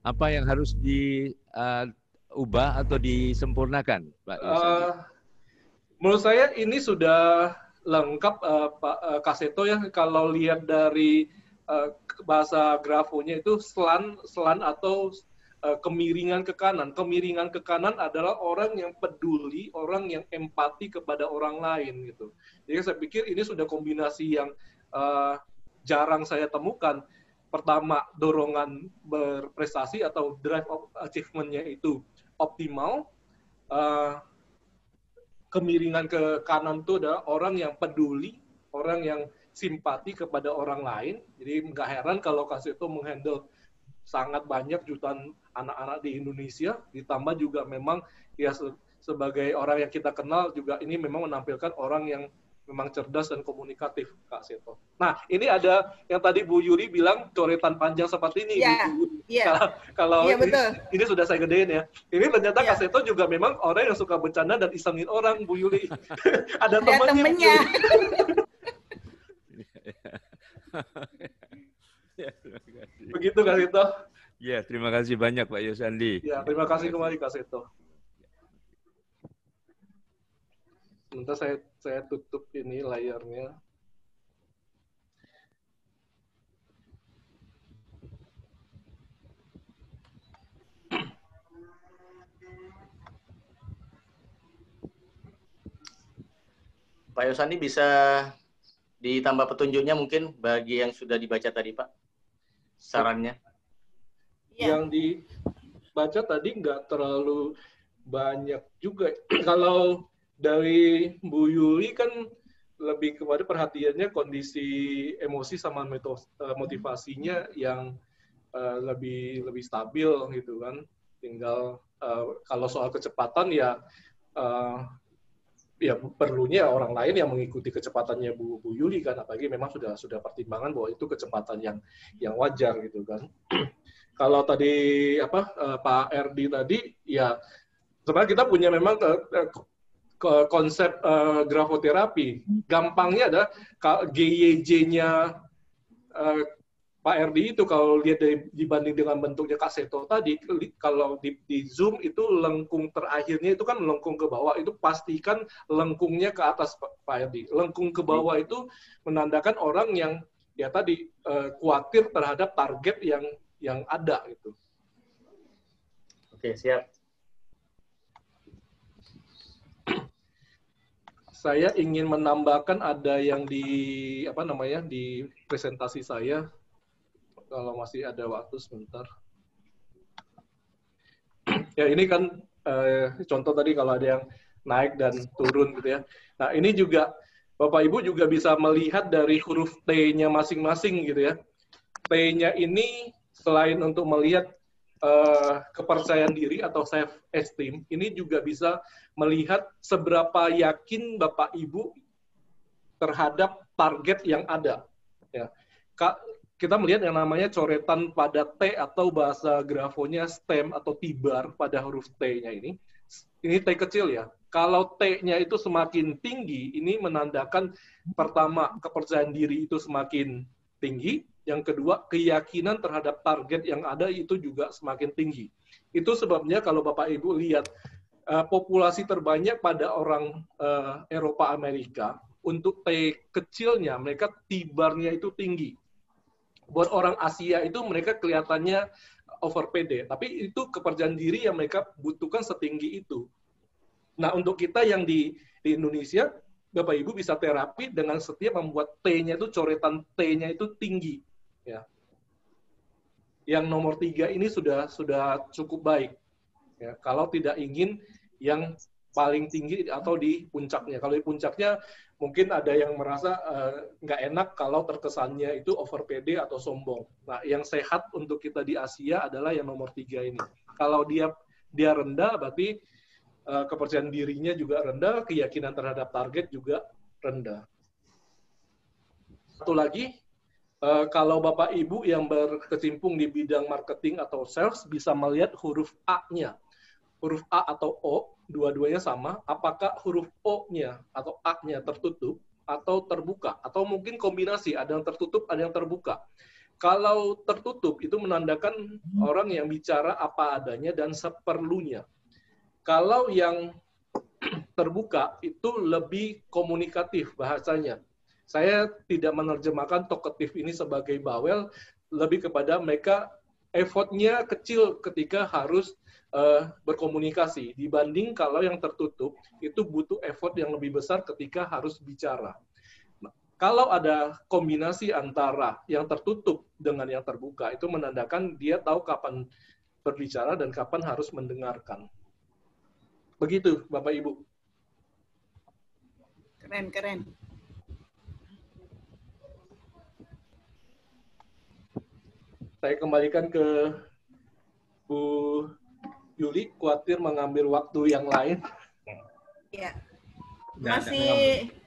Apa yang harus diubah atau disempurnakan, Pak Yosandi? Menurut saya ini sudah lengkap Pak Kak Seto ya. Kalau lihat dari bahasa grafonya itu selan atau kemiringan ke kanan. Kemiringan ke kanan adalah orang yang peduli, orang yang empati kepada orang lain gitu. Jadi saya pikir ini sudah kombinasi yang jarang saya temukan. Pertama, dorongan berprestasi atau drive of achievement-nya itu optimal. Kemiringan ke kanan itu adalah orang yang peduli, orang yang simpati kepada orang lain. Jadi nggak heran kalau Kak Seto menghandle sangat banyak jutaan anak-anak di Indonesia, ditambah juga memang ya sebagai orang yang kita kenal juga ini memang menampilkan orang yang memang cerdas dan komunikatif, Kak Seto. Nah, ini ada yang tadi Bu Yuli bilang coretan panjang seperti ini. Kalau ini sudah saya gedein ya. Ini ternyata Kak Seto juga memang orang yang suka bercanda dan isengin orang, Bu Yuli. Ada temannya. Begitu Kak Seto. Ya, terima kasih banyak Pak Yosandi. Ya, terima kasih kembali Kak Seto. Sebentar saya tutup ini layarnya. Pak Yosandi bisa ditambah petunjuknya mungkin bagi yang sudah dibaca tadi, Pak? Sarannya. Yang dibaca tadi nggak terlalu banyak juga. Kalau dari Bu Yuli kan lebih kepada perhatiannya kondisi emosi sama motivasinya yang lebih stabil gitu kan. Tinggal kalau soal kecepatan ya perlunya orang lain yang mengikuti kecepatannya Bu Yuli kan, apalagi memang sudah pertimbangan bahwa itu kecepatan yang wajar gitu kan. Kalau tadi Pak Erdi tadi ya sebenarnya kita punya memang konsep grafoterapi. Gampangnya ada GYJ-nya Pak Erdi itu kalau lihat dibanding dengan bentuknya Kak Seto tadi, kalau di zoom itu lengkung terakhirnya itu kan lengkung ke bawah, itu pastikan lengkungnya ke atas Pak Erdi. Lengkung ke bawah itu menandakan orang yang ya tadi khawatir terhadap target yang ada gitu. Oke, siap. Saya ingin menambahkan ada yang di presentasi saya. Kalau masih ada waktu sebentar. Ya ini kan contoh tadi kalau ada yang naik dan turun gitu ya. Nah ini juga Bapak Ibu juga bisa melihat dari huruf T-nya masing-masing gitu ya. T-nya ini selain untuk melihat kepercayaan diri atau self-esteem, ini juga bisa melihat seberapa yakin Bapak Ibu terhadap target yang ada. Ya. Kita melihat yang namanya coretan pada T atau bahasa grafonya stem atau tibar pada huruf T-nya ini. Ini T kecil ya. Kalau T-nya itu semakin tinggi, ini menandakan pertama kepercayaan diri itu semakin tinggi. Yang kedua, keyakinan terhadap target yang ada itu juga semakin tinggi. Itu sebabnya kalau Bapak Ibu lihat populasi terbanyak pada orang Eropa Amerika, untuk T kecilnya mereka tibarnya itu tinggi. Buat orang Asia itu mereka kelihatannya over pede, tapi itu kepercayaan diri yang mereka butuhkan setinggi itu. Nah, untuk kita yang di Indonesia, Bapak Ibu bisa terapi dengan setiap membuat T-nya itu, coretan T-nya itu tinggi. Ya. Yang nomor 3 ini sudah cukup baik. Ya, kalau tidak ingin yang paling tinggi atau di puncaknya. Kalau di puncaknya mungkin ada yang merasa nggak enak kalau terkesannya itu over pede atau sombong. Nah, yang sehat untuk kita di Asia adalah yang nomor 3 ini. Kalau dia rendah, berarti kepercayaan dirinya juga rendah, keyakinan terhadap target juga rendah. Satu lagi, kalau Bapak Ibu yang berkecimpung di bidang marketing atau sales bisa melihat huruf A-nya. Huruf A atau O, dua-duanya sama, apakah huruf O-nya atau A-nya tertutup atau terbuka, atau mungkin kombinasi, ada yang tertutup, ada yang terbuka. Kalau tertutup, itu menandakan orang yang bicara apa adanya dan seperlunya. Kalau yang terbuka, itu lebih komunikatif bahasanya. Saya tidak menerjemahkan talkative ini sebagai bawel, lebih kepada mereka effortnya kecil ketika harus berkomunikasi, dibanding kalau yang tertutup itu butuh effort yang lebih besar ketika harus bicara. Nah, kalau ada kombinasi antara yang tertutup dengan yang terbuka, itu menandakan dia tahu kapan berbicara dan kapan harus mendengarkan. Begitu, Bapak Ibu. Keren. Saya kembalikan ke Bu Yuli, khawatir mengambil waktu yang lain. Ya.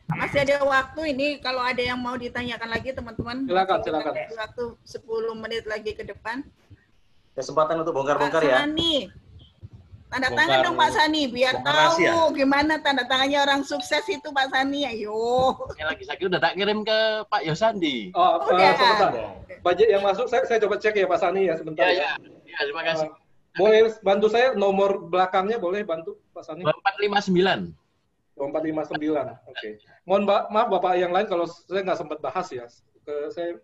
Masih ada waktu ini, kalau ada yang mau ditanyakan lagi teman-teman. Silakan. Waktu 10 menit lagi ke depan. Kesempatan untuk bongkar-bongkar ya. Pak Sani. Tanda tangan dong Pak Sani, biar tahu gimana tanda tangannya orang sukses itu Pak Sani. Ayo. Lagi saya udah tak kirim ke Pak Yosandi. Oh, sebentar. Budget yang masuk saya coba cek ya Pak Sani ya sebentar ya. Ya, terima kasih. Boleh bantu saya nomor belakangnya, boleh bantu Pak Sani? 2459. 2459. Oke. Mohon maaf Bapak yang lain kalau saya nggak sempat bahas ya. Saya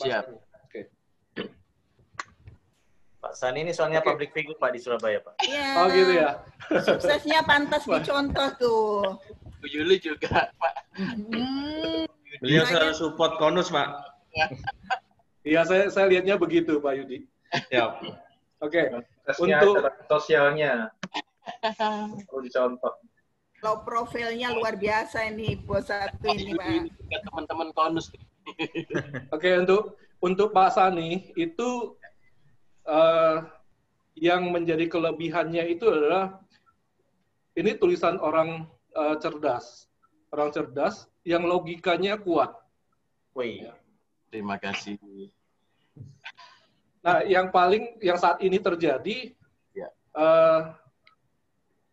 siap. Oke. Pak Sani ini soalnya public figure Pak di Surabaya Pak. Iya. Oh gitu ya. Suksesnya pantas dicontoh tuh. Bu Yuli juga Pak. Beliau selalu support Konus Pak. Iya saya lihatnya begitu Pak Yudi. Ya. Oke. Untuk sosialnya perlu dicontoh. Kalau profilnya luar biasa ini bos satu ini Pak. Teman-teman Konus. Oke, untuk Pak Sani itu yang menjadi kelebihannya itu adalah ini tulisan orang cerdas yang logikanya kuat. Wih, terima kasih. Nah, yang saat ini terjadi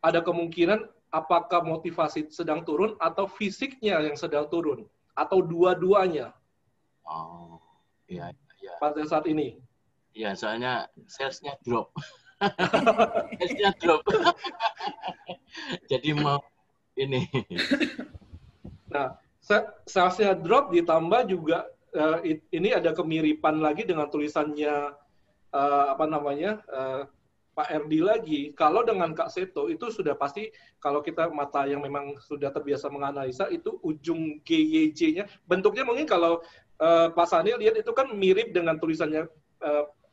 ada kemungkinan apakah motivasi sedang turun atau fisiknya yang sedang turun atau dua-duanya. Oh, iya. Pada saat ini. Iya, soalnya salesnya drop. Salesnya drop. Jadi mau ini. Nah, salesnya drop ditambah juga ini ada kemiripan lagi dengan tulisannya Pak Erdi lagi. Kalau dengan Kak Seto itu sudah pasti kalau kita mata yang memang sudah terbiasa menganalisa itu ujung GYJ-nya bentuknya mungkin kalau Pak Sani lihat itu kan mirip dengan tulisannya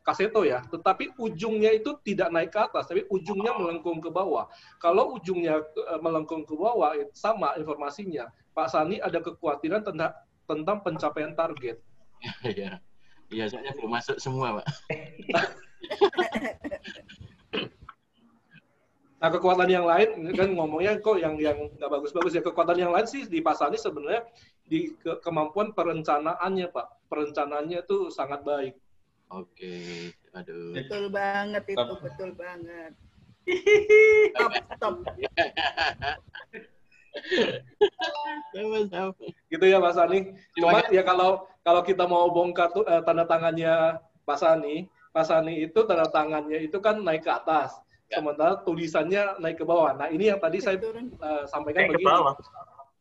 Kaseto ya, tetapi ujungnya itu tidak naik ke atas, tapi ujungnya melengkung ke bawah. Kalau ujungnya melengkung ke bawah, sama informasinya. Pak Sani ada kekhawatiran tentang pencapaian target. Iya, soalnya belum masuk semua, Pak. Nah, kekuatan yang lain, kan ngomongnya kok yang nggak bagus-bagus ya. Kekuatan yang lain sih di Pak Sani sebenarnya di kemampuan perencanaannya, Pak. Perencanaannya itu sangat baik. Oke, aduh. Betul banget itu, betul banget. Top. Gitu ya Pak Sani. Cuma ya kalau kita mau bongkar tuh tanda tangannya Pak Sani itu tanda tangannya itu kan naik ke atas. Sementara tulisannya naik ke bawah. Nah, ini yang tadi saya sampaikan begini.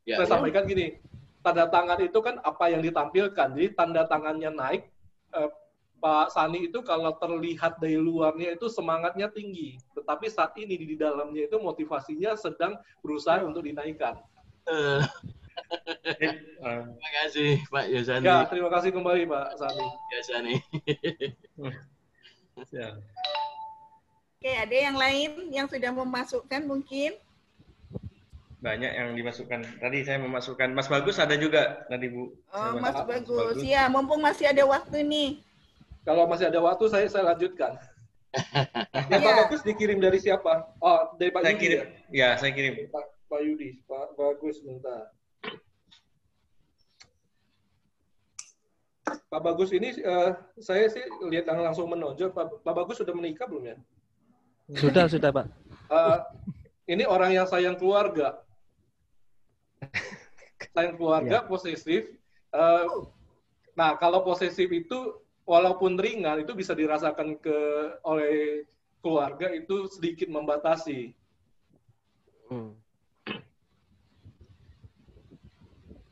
Saya sampaikan gini. Tanda tangan itu kan apa yang ditampilkan. Jadi tanda tangannya naik, Pak Sani itu kalau terlihat dari luarnya itu semangatnya tinggi, tetapi saat ini di dalamnya itu motivasinya sedang berusaha untuk dinaikkan. Terima kasih Pak Yosani. Ya, terima kasih kembali Pak Sani. Yosani. Oke, ada yang lain yang sudah memasukkan mungkin? Banyak yang dimasukkan. Tadi saya memasukkan Mas Bagus ada juga tadi Bu. Oh, Mas Bagus. Ya, mumpung masih ada waktu nih. Kalau masih ada waktu, saya lanjutkan. Pak Bagus dikirim dari siapa? Oh, dari Pak Yudi. Kirim. Ya, saya kirim. Pak Yudi, Pak Bagus, bentar. Pak Bagus ini, saya sih lihat langsung menonjol. Pak Bagus sudah menikah belum ya? Sudah Pak. Ini orang yang sayang keluarga. Sayang keluarga, posesif. Nah, kalau posesif itu, walaupun ringan itu bisa dirasakan oleh keluarga itu sedikit membatasi.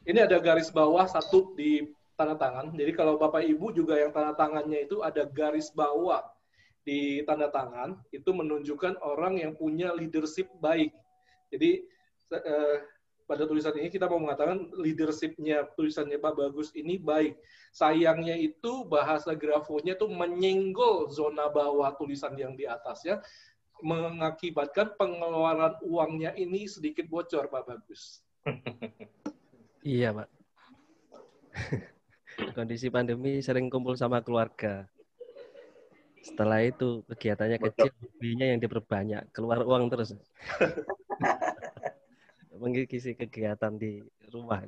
Ini ada garis bawah satu di tanda tangan. Jadi kalau Bapak Ibu juga yang tanda tangannya itu ada garis bawah di tanda tangan, itu menunjukkan orang yang punya leadership baik. Jadi pada tulisan ini kita mau mengatakan leadership-nya tulisannya Pak Bagus ini baik. Sayangnya itu bahasa grafonya itu menyenggol zona bawah tulisan yang di atasnya, mengakibatkan pengeluaran uangnya ini sedikit bocor Pak Bagus. Iya Pak. Kondisi pandemi sering kumpul sama keluarga. Setelah itu kegiatannya kecil, hobinya yang diperbanyak, keluar uang terus. mengisi kegiatan di rumah.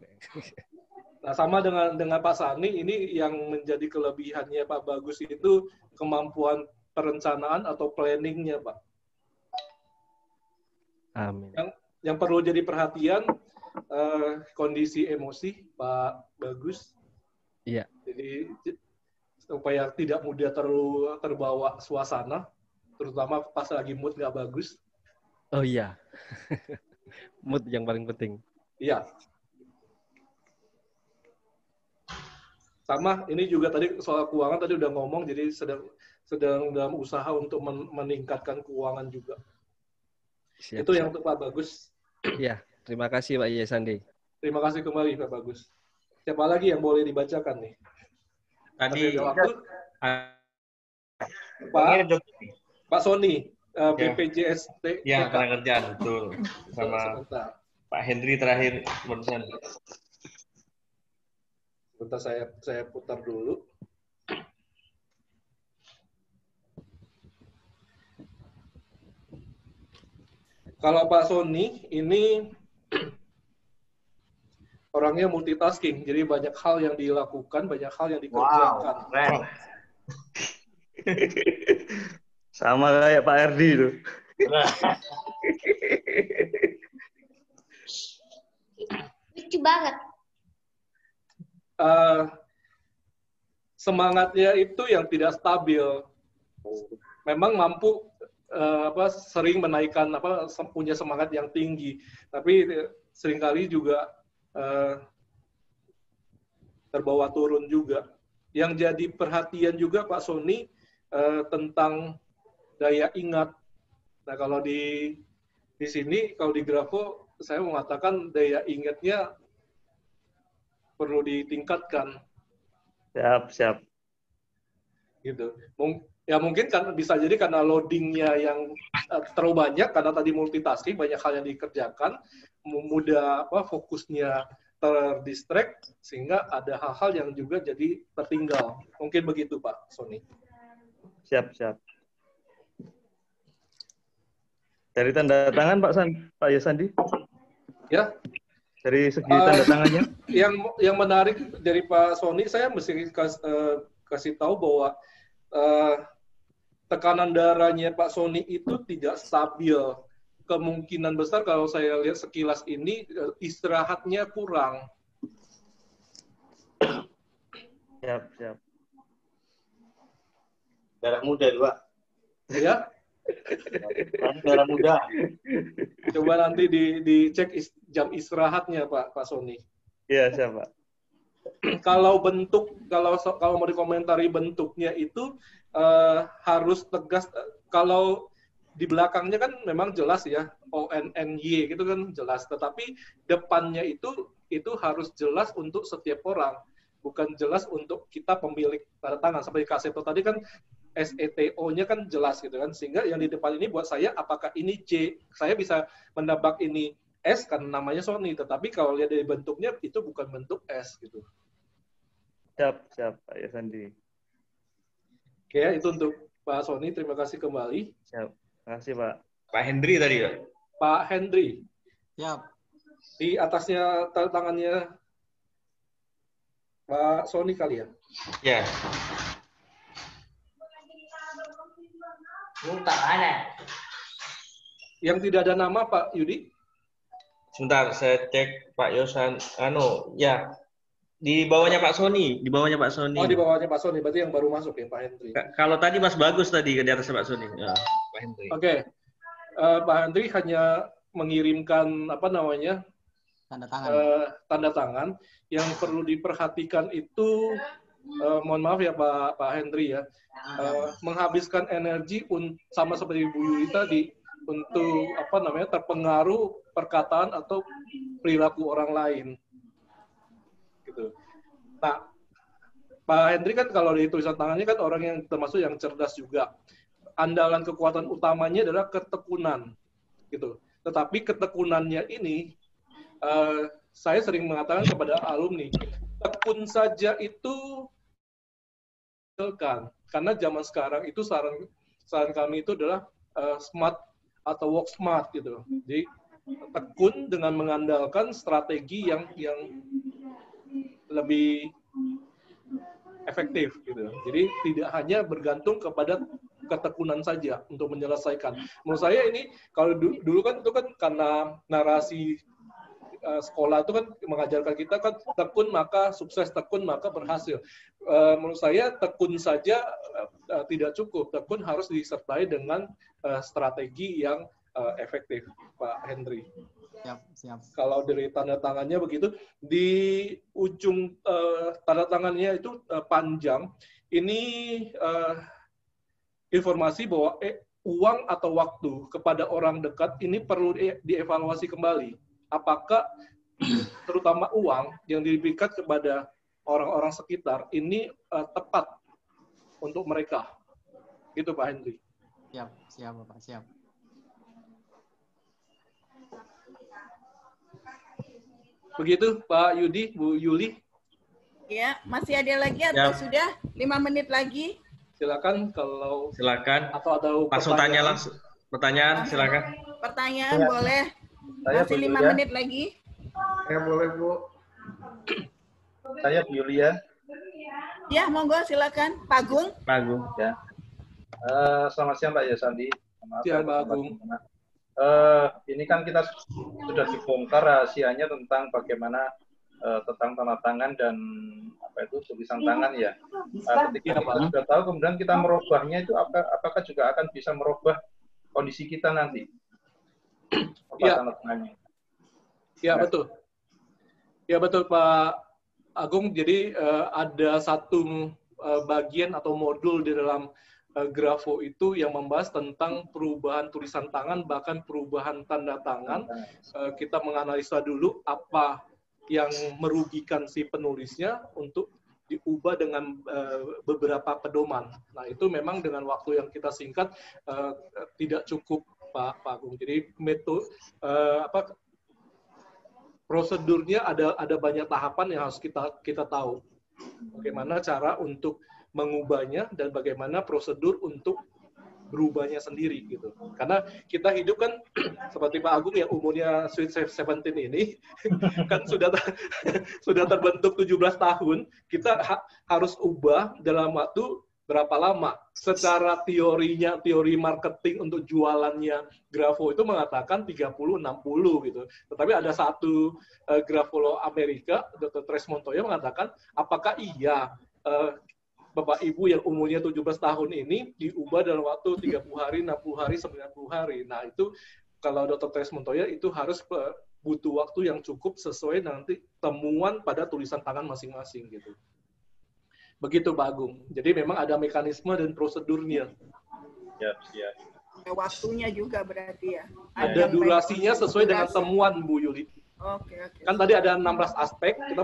Nah, sama dengan Pak Sani, ini yang menjadi kelebihannya Pak Bagus itu kemampuan perencanaan atau planningnya, Pak. Amin. Yang perlu jadi perhatian, kondisi emosi Pak Bagus. Iya. Jadi supaya tidak mudah terbawa suasana, terutama pas lagi mood nggak bagus. Oh iya, mood yang paling penting. Iya. Sama, ini juga tadi soal keuangan tadi udah ngomong, jadi sedang dalam usaha untuk meningkatkan keuangan juga. Siap, itu yang untuk Pak Bagus. Iya, terima kasih Pak Yesandi. Terima kasih kembali Pak Bagus. Siapa lagi yang boleh dibacakan nih? Tadi Pak Sony, BPJST. Ya, tenaga kerjaan, betul. Sama Pak Hendri terakhir barusan. Bentar saya putar dulu. Kalau Pak Sony ini orangnya multitasking, jadi banyak hal yang dilakukan, banyak hal yang dikerjakan. Wow, keren. Sama kayak Pak Erdi itu. Lucu banget. Semangatnya itu yang tidak stabil. Memang mampu sering menaikkan punya semangat yang tinggi, tapi seringkali juga terbawa turun juga. Yang jadi perhatian juga Pak Sony tentang daya ingat. Nah, kalau di sini, kalau di Grafo, saya mengatakan daya ingatnya perlu ditingkatkan. Siap. Gitu. Ya mungkin kan bisa jadi karena loadingnya yang terlalu banyak, karena tadi multitasking, banyak hal yang dikerjakan, mudah fokusnya terdistract, sehingga ada hal-hal yang juga jadi tertinggal. Mungkin begitu Pak Sony. Siap. Dari tanda tangan Pak Yesandi? Ya. Dari segi tanda tangannya? Yang menarik dari Pak Sony, saya mesti kasih tahu bahwa tekanan darahnya Pak Sony itu tidak stabil. Kemungkinan besar kalau saya lihat sekilas ini istirahatnya kurang. Siap. Darah muda, Pak. Ya. Darah muda. Coba nanti dicek jam istirahatnya Pak Sony. Iya, siap Pak. Kalau mau dikomentari bentuknya itu harus tegas. Kalau di belakangnya kan memang jelas ya, ONNY gitu kan jelas. Tetapi depannya itu harus jelas untuk setiap orang, bukan jelas untuk kita pemilik tanda tangan. Seperti Kak Seto tadi kan SETO-nya kan jelas gitu kan, sehingga yang di depan ini buat saya apakah ini C, saya bisa menebak ini S karena namanya Sony, tetapi kalau lihat dari bentuknya itu bukan bentuk S gitu. Siap Pak Yesandi. Oke, itu untuk Pak Sony, terima kasih kembali. Siap, terima kasih Pak. Pak Hendri tadi ya? Pak Hendri. Siap. Di atasnya tangannya Pak Sony kali ya? Ya. Yang tidak ada nama Pak Yudi? Sebentar, saya cek Pak Yosan. Ya, di bawahnya Pak Sony. Oh, di bawahnya Pak Sony. Berarti yang baru masuk ya Pak Hendri. Kalau tadi Mas Bagus tadi di atas Pak Sony. Ya, Pak Hendri. Oke. Pak Hendri hanya mengirimkan tanda tangan. Yang perlu diperhatikan itu mohon maaf ya Pak Hendri ya, menghabiskan energi sama seperti Bu Yuli tadi untuk terpengaruh perkataan atau perilaku orang lain. Gitu. Nah, Pak Hendri kan kalau di tulisan tangannya kan orang yang termasuk yang cerdas juga. Andalan kekuatan utamanya adalah ketekunan, gitu. Tetapi ketekunannya ini, saya sering mengatakan kepada alumni, tekun saja itu karena zaman sekarang itu saran kami itu adalah smart atau work smart gitu. Jadi tekun dengan mengandalkan strategi yang lebih efektif gitu. Jadi tidak hanya bergantung kepada ketekunan saja untuk menyelesaikan. Menurut saya ini kalau dulu kan itu kan karena narasi sekolah itu kan mengajarkan kita kan tekun maka sukses, tekun maka berhasil. Menurut saya tekun saja tidak cukup. Tekun harus disertai dengan strategi yang efektif, Pak Henry. Siap. Kalau dari tanda tangannya begitu, di ujung tanda tangannya itu panjang. Ini informasi bahwa uang atau waktu kepada orang dekat ini perlu dievaluasi kembali. Apakah terutama uang yang diberikan kepada orang-orang sekitar ini tepat untuk mereka? Gitu Pak Henry. Siap Bapak, siap. Begitu Pak Yudi, Bu Yuli. Ya, masih ada lagi atau sudah 5 menit lagi? Silakan kalau silakan. Atau ada langsung tanya langsung. Pertanyaan silakan. Pertanyaan ya. Boleh. Saya masih 5 menit lagi. Saya boleh Bu. Saya Bu Yulia. Ya, monggo silakan. Pak Agung. Pak Agung. Ya. Selamat siang Pak Yosandi. Siang Pak Agung. Ini kan kita sudah dibongkar rahasianya tentang bagaimana tentang tanda tangan dan apa itu tulisan tangan ya. Ketika kita sudah tahu, kemudian kita merubahnya itu apakah juga akan bisa merubah kondisi kita nanti? Tanda tangannya. Ya betul. Ya betul Pak Agung. Jadi ada satu bagian atau modul di dalam Grafo itu yang membahas tentang perubahan tulisan tangan, bahkan perubahan tanda tangan. Kita menganalisa dulu apa yang merugikan si penulisnya untuk diubah dengan beberapa pedoman. Nah itu memang dengan waktu yang kita singkat tidak cukup Pak Agung. Jadi metode prosedurnya ada banyak tahapan yang harus kita tahu. Bagaimana cara untuk mengubahnya dan bagaimana prosedur untuk berubahnya sendiri gitu. Karena kita hidup kan seperti Pak Agung yang umurnya Sweet 17 ini kan sudah terbentuk 17 tahun, kita harus ubah dalam waktu berapa lama? Secara teori marketing untuk jualannya Grafo itu mengatakan 30-60 gitu. Tetapi ada satu grafolog Amerika, Dr. Tres Montoya mengatakan, apakah iya Bapak Ibu yang umurnya 17 tahun ini diubah dalam waktu 30 hari, 60 hari, 90 hari. Nah, itu kalau Dr. Tres Montoya itu harus butuh waktu yang cukup sesuai nanti temuan pada tulisan tangan masing-masing gitu. Begitu Pak Agung. Jadi memang ada mekanisme dan prosedurnya. Siap. Waktunya juga berarti ya. Ada durasinya sesuai dengan temuan Bu Yuli. Oke. Kan tadi ada 16 aspek, kita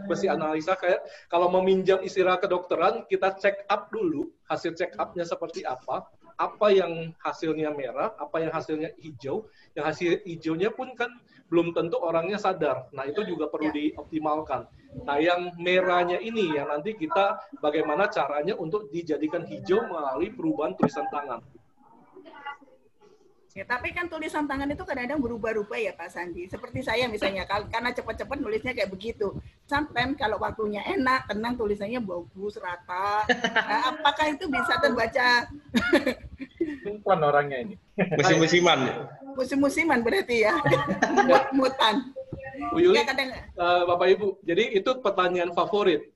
mesti analisa kayak kalau meminjam istilah kedokteran, kita check up dulu, hasil check up-nya seperti apa yang hasilnya merah, apa yang hasilnya hijau, yang hasil hijaunya pun kan belum tentu orangnya sadar. Nah, itu juga perlu dioptimalkan. Nah, yang merahnya ini yang nanti kita bagaimana caranya untuk dijadikan hijau melalui perubahan tulisan tangan. Ya, tapi kan tulisan tangan itu kadang-kadang berubah-ubah ya Pak Sandi. Seperti saya misalnya, karena cepat-cepat nulisnya kayak begitu. Sometimes kalau waktunya enak, tenang tulisannya bagus, rata. Nah, apakah itu bisa terbaca? Mutan orangnya ini. Musim-musiman. Musim-musiman berarti ya. Mut-mutan. Bu Yuli, ya, Bapak Ibu, jadi itu pertanyaan favorit.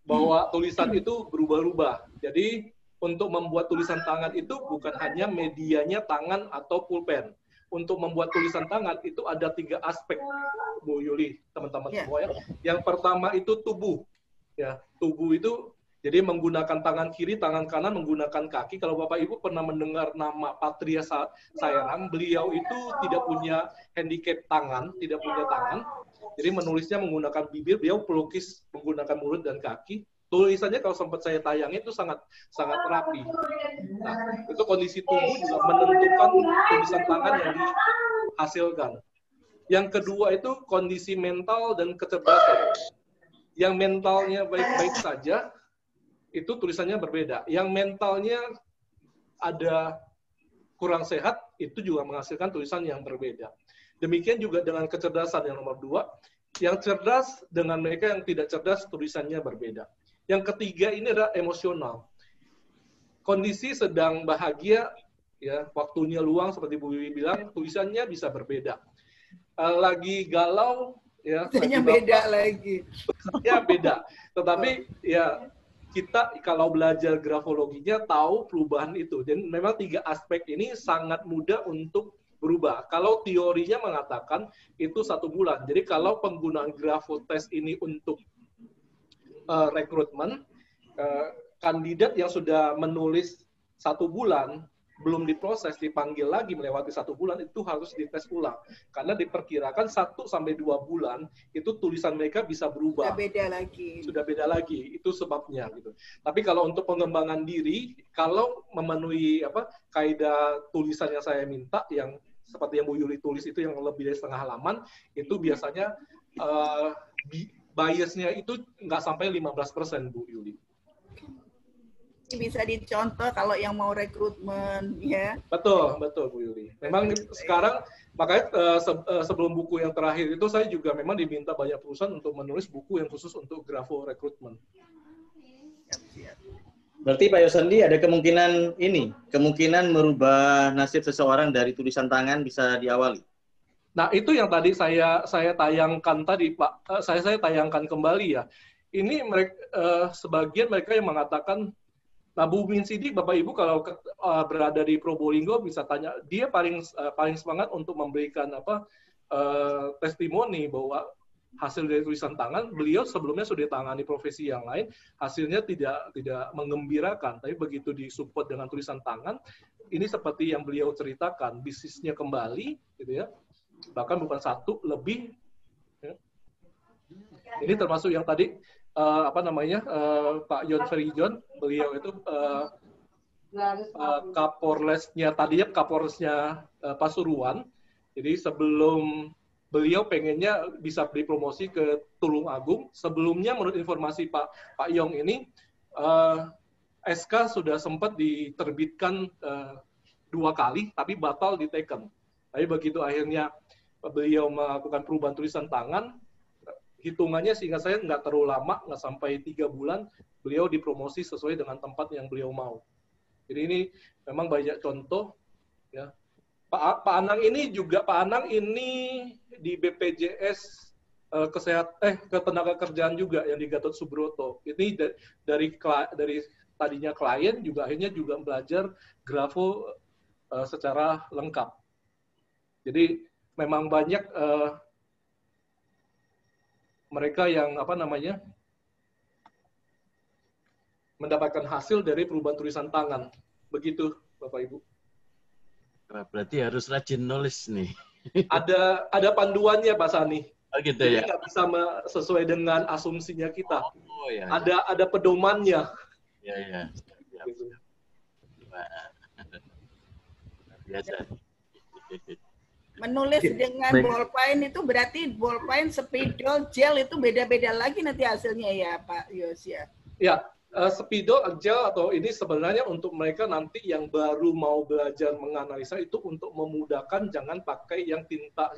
Bahwa tulisan itu berubah-ubah. Jadi untuk membuat tulisan tangan itu bukan hanya medianya tangan atau pulpen. Untuk membuat tulisan tangan itu ada 3 aspek, Bu Yuli, teman-teman semua ya. Yang pertama itu tubuh. Ya, tubuh itu jadi menggunakan tangan kiri, tangan kanan menggunakan kaki. Kalau Bapak Ibu pernah mendengar nama Patria Sairang, beliau itu tidak punya handicap tangan, tidak punya tangan. Jadi menulisnya menggunakan bibir, beliau pelukis menggunakan mulut dan kaki. Tulisannya kalau sempat saya tayang itu sangat rapi. Nah, itu kondisi tubuh juga menentukan tulisan tangan yang dihasilkan. Yang kedua itu kondisi mental dan kecerdasan. Yang mentalnya baik-baik saja, itu tulisannya berbeda. Yang mentalnya ada kurang sehat, itu juga menghasilkan tulisan yang berbeda. Demikian juga dengan kecerdasan yang nomor 2. Yang cerdas dengan mereka yang tidak cerdas tulisannya berbeda. Yang ketiga ini adalah emosional. Kondisi sedang bahagia, ya waktunya luang seperti Bu Wiwi bilang, tulisannya bisa berbeda. Lagi galau, ya beda lagi. Ya beda. Tetapi ya kita kalau belajar grafologinya tahu perubahan itu. Dan memang 3 aspek ini sangat mudah untuk berubah. Kalau teorinya mengatakan itu 1 bulan. Jadi kalau penggunaan grafotest ini untuk rekrutmen, kandidat yang sudah menulis 1 bulan belum diproses, dipanggil lagi melewati 1 bulan, itu harus dites ulang. Karena diperkirakan 1-2 bulan, itu tulisan mereka bisa berubah. Sudah beda lagi. Itu sebabnya. Gitu. Tapi kalau untuk pengembangan diri, kalau memenuhi kaidah tulisan yang saya minta, yang seperti yang Bu Yuli tulis itu yang lebih dari setengah halaman, itu biasanya biasnya itu nggak sampai 15%, Bu Yuli. Bisa dicontoh kalau yang mau rekrutmen, ya. Betul Bu Yuli. Memang sekarang, makanya sebelum buku yang terakhir itu saya juga memang diminta banyak perusahaan untuk menulis buku yang khusus untuk grafo rekrutmen. Berarti Pak Yosandi ada kemungkinan merubah nasib seseorang dari tulisan tangan bisa diawali. Nah, itu yang tadi saya tayangkan tadi, Pak. Saya tayangkan kembali ya. Ini sebagian mereka yang mengatakan, nah, Bu Min Sidik, Bapak Ibu kalau berada di Probolinggo bisa tanya, dia paling semangat untuk memberikan testimoni bahwa hasil dari tulisan tangan, beliau sebelumnya sudah ditangani profesi yang lain, hasilnya tidak mengembirakan, tapi begitu disupport dengan tulisan tangan, ini seperti yang beliau ceritakan, bisnisnya kembali, gitu ya, bahkan bukan 1, lebih. Ya. Ini termasuk yang tadi Pak Yon Ferijon, beliau itu Kapolresnya Pasuruan. Jadi sebelum beliau pengennya bisa beri promosi ke Tulung Agung, sebelumnya menurut informasi Pak Yong ini SK sudah sempat diterbitkan 2 kali, tapi batal diteken. Tapi begitu akhirnya beliau melakukan perubahan tulisan tangan, hitungannya sehingga saya nggak terlalu lama, nggak sampai 3 bulan, beliau dipromosi sesuai dengan tempat yang beliau mau. Jadi ini memang banyak contoh. Ya. Pak Anang ini di BPJS Ketenaga Kerjaan juga yang di Gatot Subroto. Ini dari tadinya klien juga akhirnya juga belajar grafo secara lengkap. Jadi memang banyak mereka yang mendapatkan hasil dari perubahan tulisan tangan. Begitu, Bapak Ibu. Berarti harus rajin nulis nih. Ada panduannya, Pak Sani. Oh, gitu. Jadi ya. nggak bisa sesuai dengan asumsinya kita. Oh, ya. Ada pedomannya. Ya. Biasa. Menulis dengan ballpoint itu berarti ballpoint, spidol, gel itu beda-beda lagi nanti hasilnya ya Pak Yos ya? Ya, spidol, gel atau ini sebenarnya untuk mereka nanti yang baru mau belajar menganalisa itu untuk memudahkan, jangan pakai yang tinta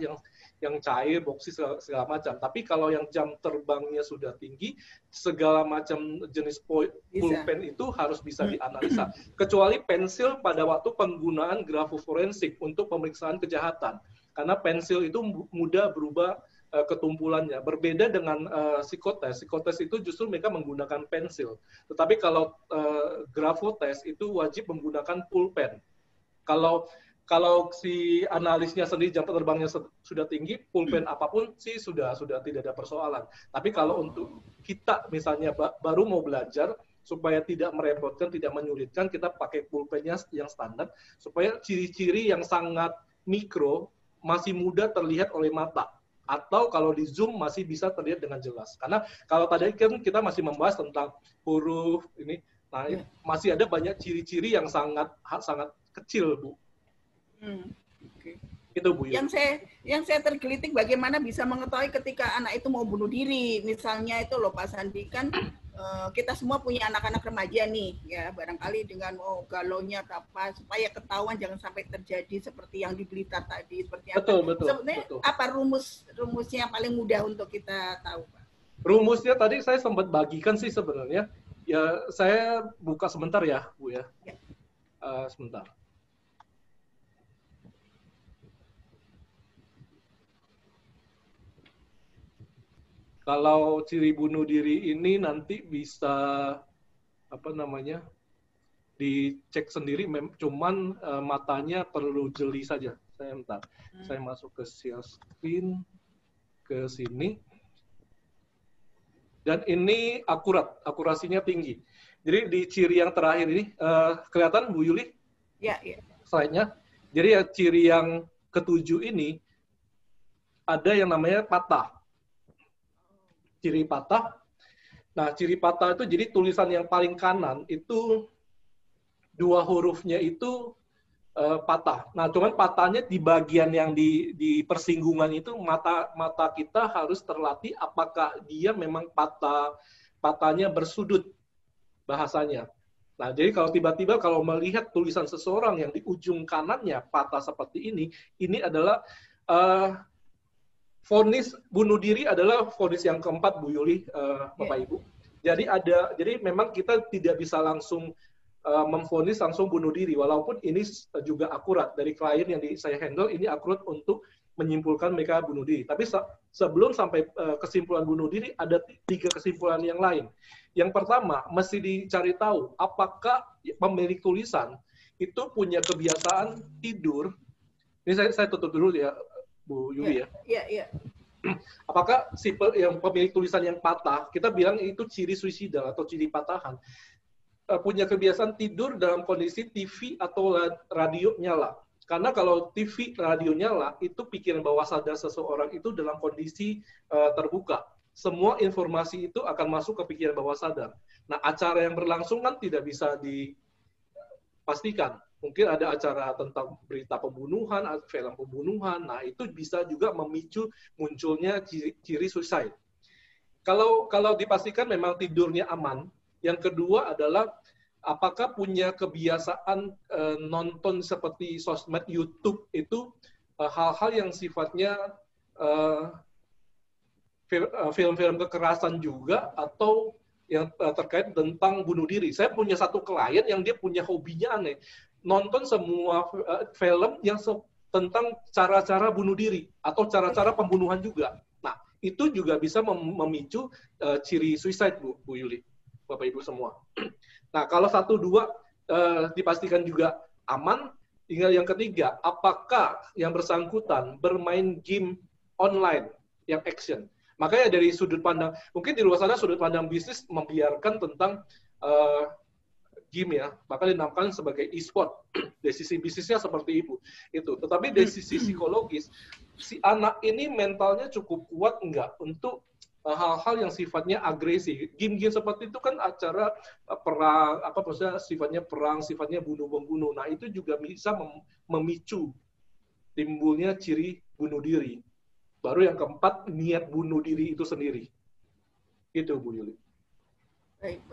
yang cair, boksis segala macam. Tapi kalau yang jam terbangnya sudah tinggi, segala macam jenis pulpen itu harus bisa dianalisa. Kecuali pensil pada waktu penggunaan grafoforensik untuk pemeriksaan kejahatan. Karena pensil itu mudah berubah ketumpulannya. Berbeda dengan psikotes. Psikotes itu justru mereka menggunakan pensil. Tetapi kalau grafotes itu wajib menggunakan pulpen. Kalau si analisnya sendiri jam terbangnya sudah tinggi, pulpen apapun sih sudah tidak ada persoalan. Tapi kalau untuk kita misalnya baru mau belajar, supaya tidak merepotkan, tidak menyulitkan, kita pakai pulpennya yang standar, supaya ciri-ciri yang sangat mikro masih mudah terlihat oleh mata. Atau kalau di Zoom masih bisa terlihat dengan jelas. Karena kalau tadi kan kita masih membahas tentang huruf ini, nah masih ada banyak ciri-ciri yang sangat kecil, Bu. Okay. Itu Bu. Yang saya tergelitik bagaimana bisa mengetahui ketika anak itu mau bunuh diri. Misalnya itu loh Pak Sandi, kan kita semua punya anak-anak remaja nih ya, barangkali dengan galaunya apa supaya ketahuan jangan sampai terjadi seperti yang di Blitar tadi, seperti apa. Sebenarnya apa rumusnya yang paling mudah untuk kita tahu, Pak? Rumusnya tadi saya sempat bagikan sih sebenarnya. Ya, saya buka sebentar ya, Bu ya. Sebentar. Kalau ciri bunuh diri ini nanti bisa apa namanya dicek sendiri, cuman matanya perlu jeli saja. Saya masuk ke share screen ke sini, dan ini akurasinya tinggi. Jadi di ciri yang terakhir ini kelihatan Bu Yuli? Ya. Slide-nya. Jadi ya ciri yang ketujuh ini ada yang namanya patah. Ciri patah. Nah, ciri patah itu jadi tulisan yang paling kanan itu dua hurufnya itu patah. Nah, cuman patahnya di bagian yang di persinggungan itu mata kita harus terlatih apakah dia memang patahnya bersudut bahasanya. Nah, jadi kalau tiba-tiba kalau melihat tulisan seseorang yang di ujung kanannya patah seperti ini adalah vonis bunuh diri adalah vonis yang keempat, Bu Yuli, Bapak Ibu. Jadi memang kita tidak bisa langsung memvonis langsung bunuh diri, walaupun ini juga akurat dari klien yang saya handle, ini akurat untuk menyimpulkan mereka bunuh diri. Tapi sebelum sampai kesimpulan bunuh diri, ada 3 kesimpulan yang lain. Yang pertama, mesti dicari tahu apakah pemilik tulisan itu punya kebiasaan tidur. Ini saya tutup dulu ya, Bu Yuli ya. Iya. Apakah si yang pemilik tulisan yang patah, kita bilang itu ciri suicidal atau ciri patahan, punya kebiasaan tidur dalam kondisi TV atau radio nyala. Karena kalau TV, radio nyala, itu pikiran bawah sadar seseorang itu dalam kondisi terbuka. Semua informasi itu akan masuk ke pikiran bawah sadar. Nah, acara yang berlangsung kan tidak bisa dipastikan. Mungkin ada acara tentang berita pembunuhan, film pembunuhan. Nah, itu bisa juga memicu munculnya ciri suicide. Kalau dipastikan memang tidurnya aman. Yang kedua adalah apakah punya kebiasaan nonton seperti sosmed, YouTube itu hal-hal yang sifatnya film-film kekerasan juga atau yang terkait tentang bunuh diri. Saya punya satu klien yang dia punya hobinya aneh, nonton semua film yang tentang cara-cara bunuh diri atau cara-cara pembunuhan juga. Nah, itu juga bisa memicu ciri suicide, Bu Yuli, Bapak Ibu semua. Nah, kalau 1-2 dipastikan juga aman, tinggal yang ketiga, apakah yang bersangkutan bermain game online yang action. Makanya dari sudut pandang, mungkin di luar sana sudut pandang bisnis membiarkan tentang game ya, maka dinamakan sebagai e-sport. Dari sisi bisnisnya seperti itu. Tetapi dari sisi psikologis, si anak ini mentalnya cukup kuat enggak untuk hal-hal yang sifatnya agresi. Game-game seperti itu kan acara perang, maksudnya sifatnya perang, sifatnya bunuh-membunuh. Nah, itu juga bisa memicu timbulnya ciri bunuh diri. Baru yang keempat, niat bunuh diri itu sendiri. Itu, Bu Yuli. Baik.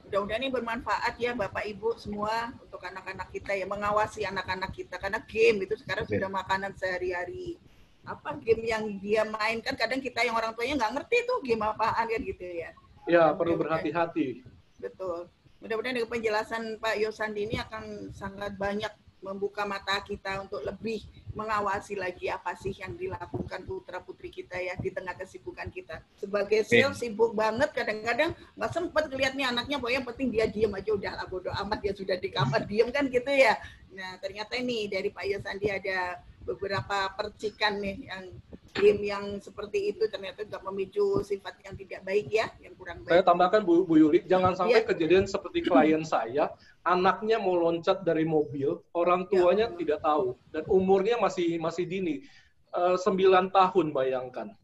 Mudah-mudahan ini bermanfaat ya Bapak Ibu semua untuk anak-anak kita ya, mengawasi anak-anak kita. Karena game itu sekarang sudah makanan sehari-hari. Apa game yang dia mainkan, kadang kita yang orang tuanya nggak ngerti tuh game apaan kan gitu ya. Ya, perlu berhati-hati. Betul. Mudah-mudahan dengan penjelasan Pak Yosandi ini akan sangat banyak membuka mata kita untuk lebih mengawasi lagi apa sih yang dilakukan putra-putri kita ya di tengah kesibukan kita. Sebagai sales sibuk banget, kadang-kadang nggak sempat lihat nih anaknya, pokoknya yang penting dia diem aja, udah lah bodo amat, dia sudah di kamar diem kan gitu ya. Nah, ternyata ini dari Pak Yosandi ada beberapa percikan nih yang game yang seperti itu ternyata juga memicu sifat yang tidak baik ya, yang kurang baik. Saya tambahkan Bu Yuli, jangan sampai kejadian seperti klien saya, anaknya mau loncat dari mobil, orang tuanya tidak tahu dan umurnya masih dini, 9 tahun bayangkan.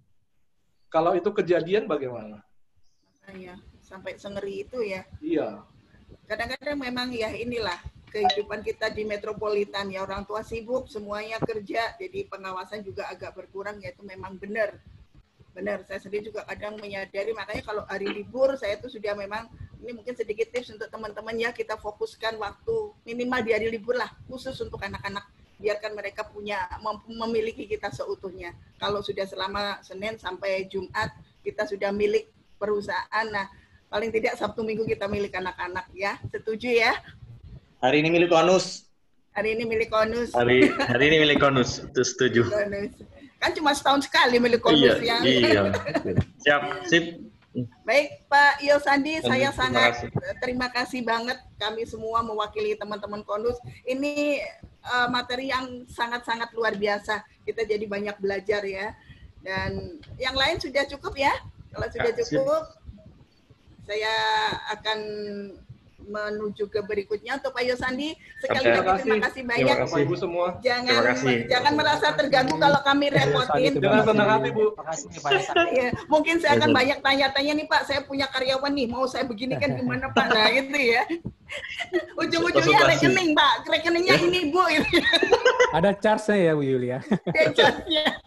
Kalau itu kejadian bagaimana? Iya, sampai sengeri itu ya. Iya. Kadang-kadang memang ya inilah kehidupan kita di metropolitan ya, orang tua sibuk, semuanya kerja, jadi pengawasan juga agak berkurang, ya itu memang benar. Benar, saya sendiri juga kadang menyadari, makanya kalau hari libur saya tuh sudah memang, ini mungkin sedikit tips untuk teman-teman ya, kita fokuskan waktu minimal di hari libur lah, khusus untuk anak-anak, biarkan mereka memiliki kita seutuhnya. Kalau sudah selama Senin sampai Jumat, kita sudah milik perusahaan, nah paling tidak Sabtu Minggu kita milik anak-anak ya, setuju ya? Hari ini milik Konus. Hari ini milik Konus. Hari ini milik Konus, setuju. Konus. Kan cuma setahun sekali milik Konus ya. Iya. Siap, sip. Baik Pak Yosandi, saya sangat terima kasih banget kami semua mewakili teman-teman Konus. Ini materi yang sangat-sangat luar biasa. Kita jadi banyak belajar ya. Dan yang lain sudah cukup ya? Kalau sudah cukup, saya akan menuju ke berikutnya. Untuk Pak Yosandi, sekali lagi terima kasih banyak. Terima kasih Ibu semua. Jangan merasa terganggu kalau kami repotin. Jangan senang hati Bu. Terima kasih Pak Yosandi. Ya, mungkin saya akan banyak tanya-tanya nih Pak, saya punya karyawan nih, mau saya begini kan gimana Pak? Nah gitu ya. Ujung-ujungnya rekening Pak, rekeningnya ini Bu. Ada charge-nya ya Bu Yulia. Ada charge-nya.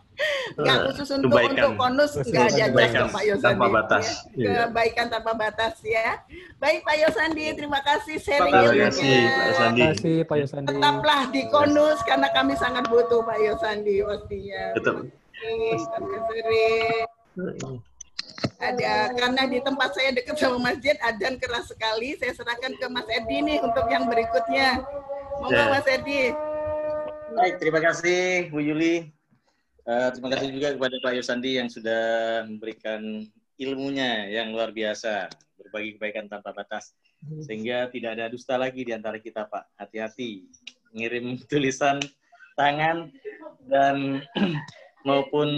Nggak khusus untuk Konus, nggak ada jasa Pak Yosandi. Tanpa batas. Ya. Kebaikan tanpa batas ya. Baik Pak Yosandi, terima kasih sharing ilmunya. Terima kasih Pak Yosandi. Tetaplah di Konus karena kami sangat butuh Pak Yosandi pastinya. Betul. Selamat sore. Ada, karena di tempat saya dekat sama masjid, adzan keras sekali. Saya serahkan ke Mas Edi nih untuk yang berikutnya. Monggo Mas Edi. Baik, terima kasih Bu Yuli. Terima kasih juga kepada Pak Yosandi yang sudah memberikan ilmunya yang luar biasa, berbagi kebaikan tanpa batas, sehingga tidak ada dusta lagi di antara kita Pak. Hati-hati, ngirim tulisan tangan dan maupun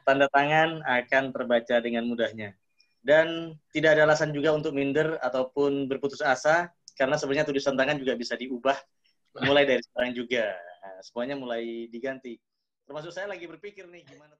tanda tangan akan terbaca dengan mudahnya. Dan tidak ada alasan juga untuk minder ataupun berputus asa, karena sebenarnya tulisan tangan juga bisa diubah mulai dari sekarang juga. Nah, semuanya mulai diganti. Termasuk saya lagi berpikir nih gimana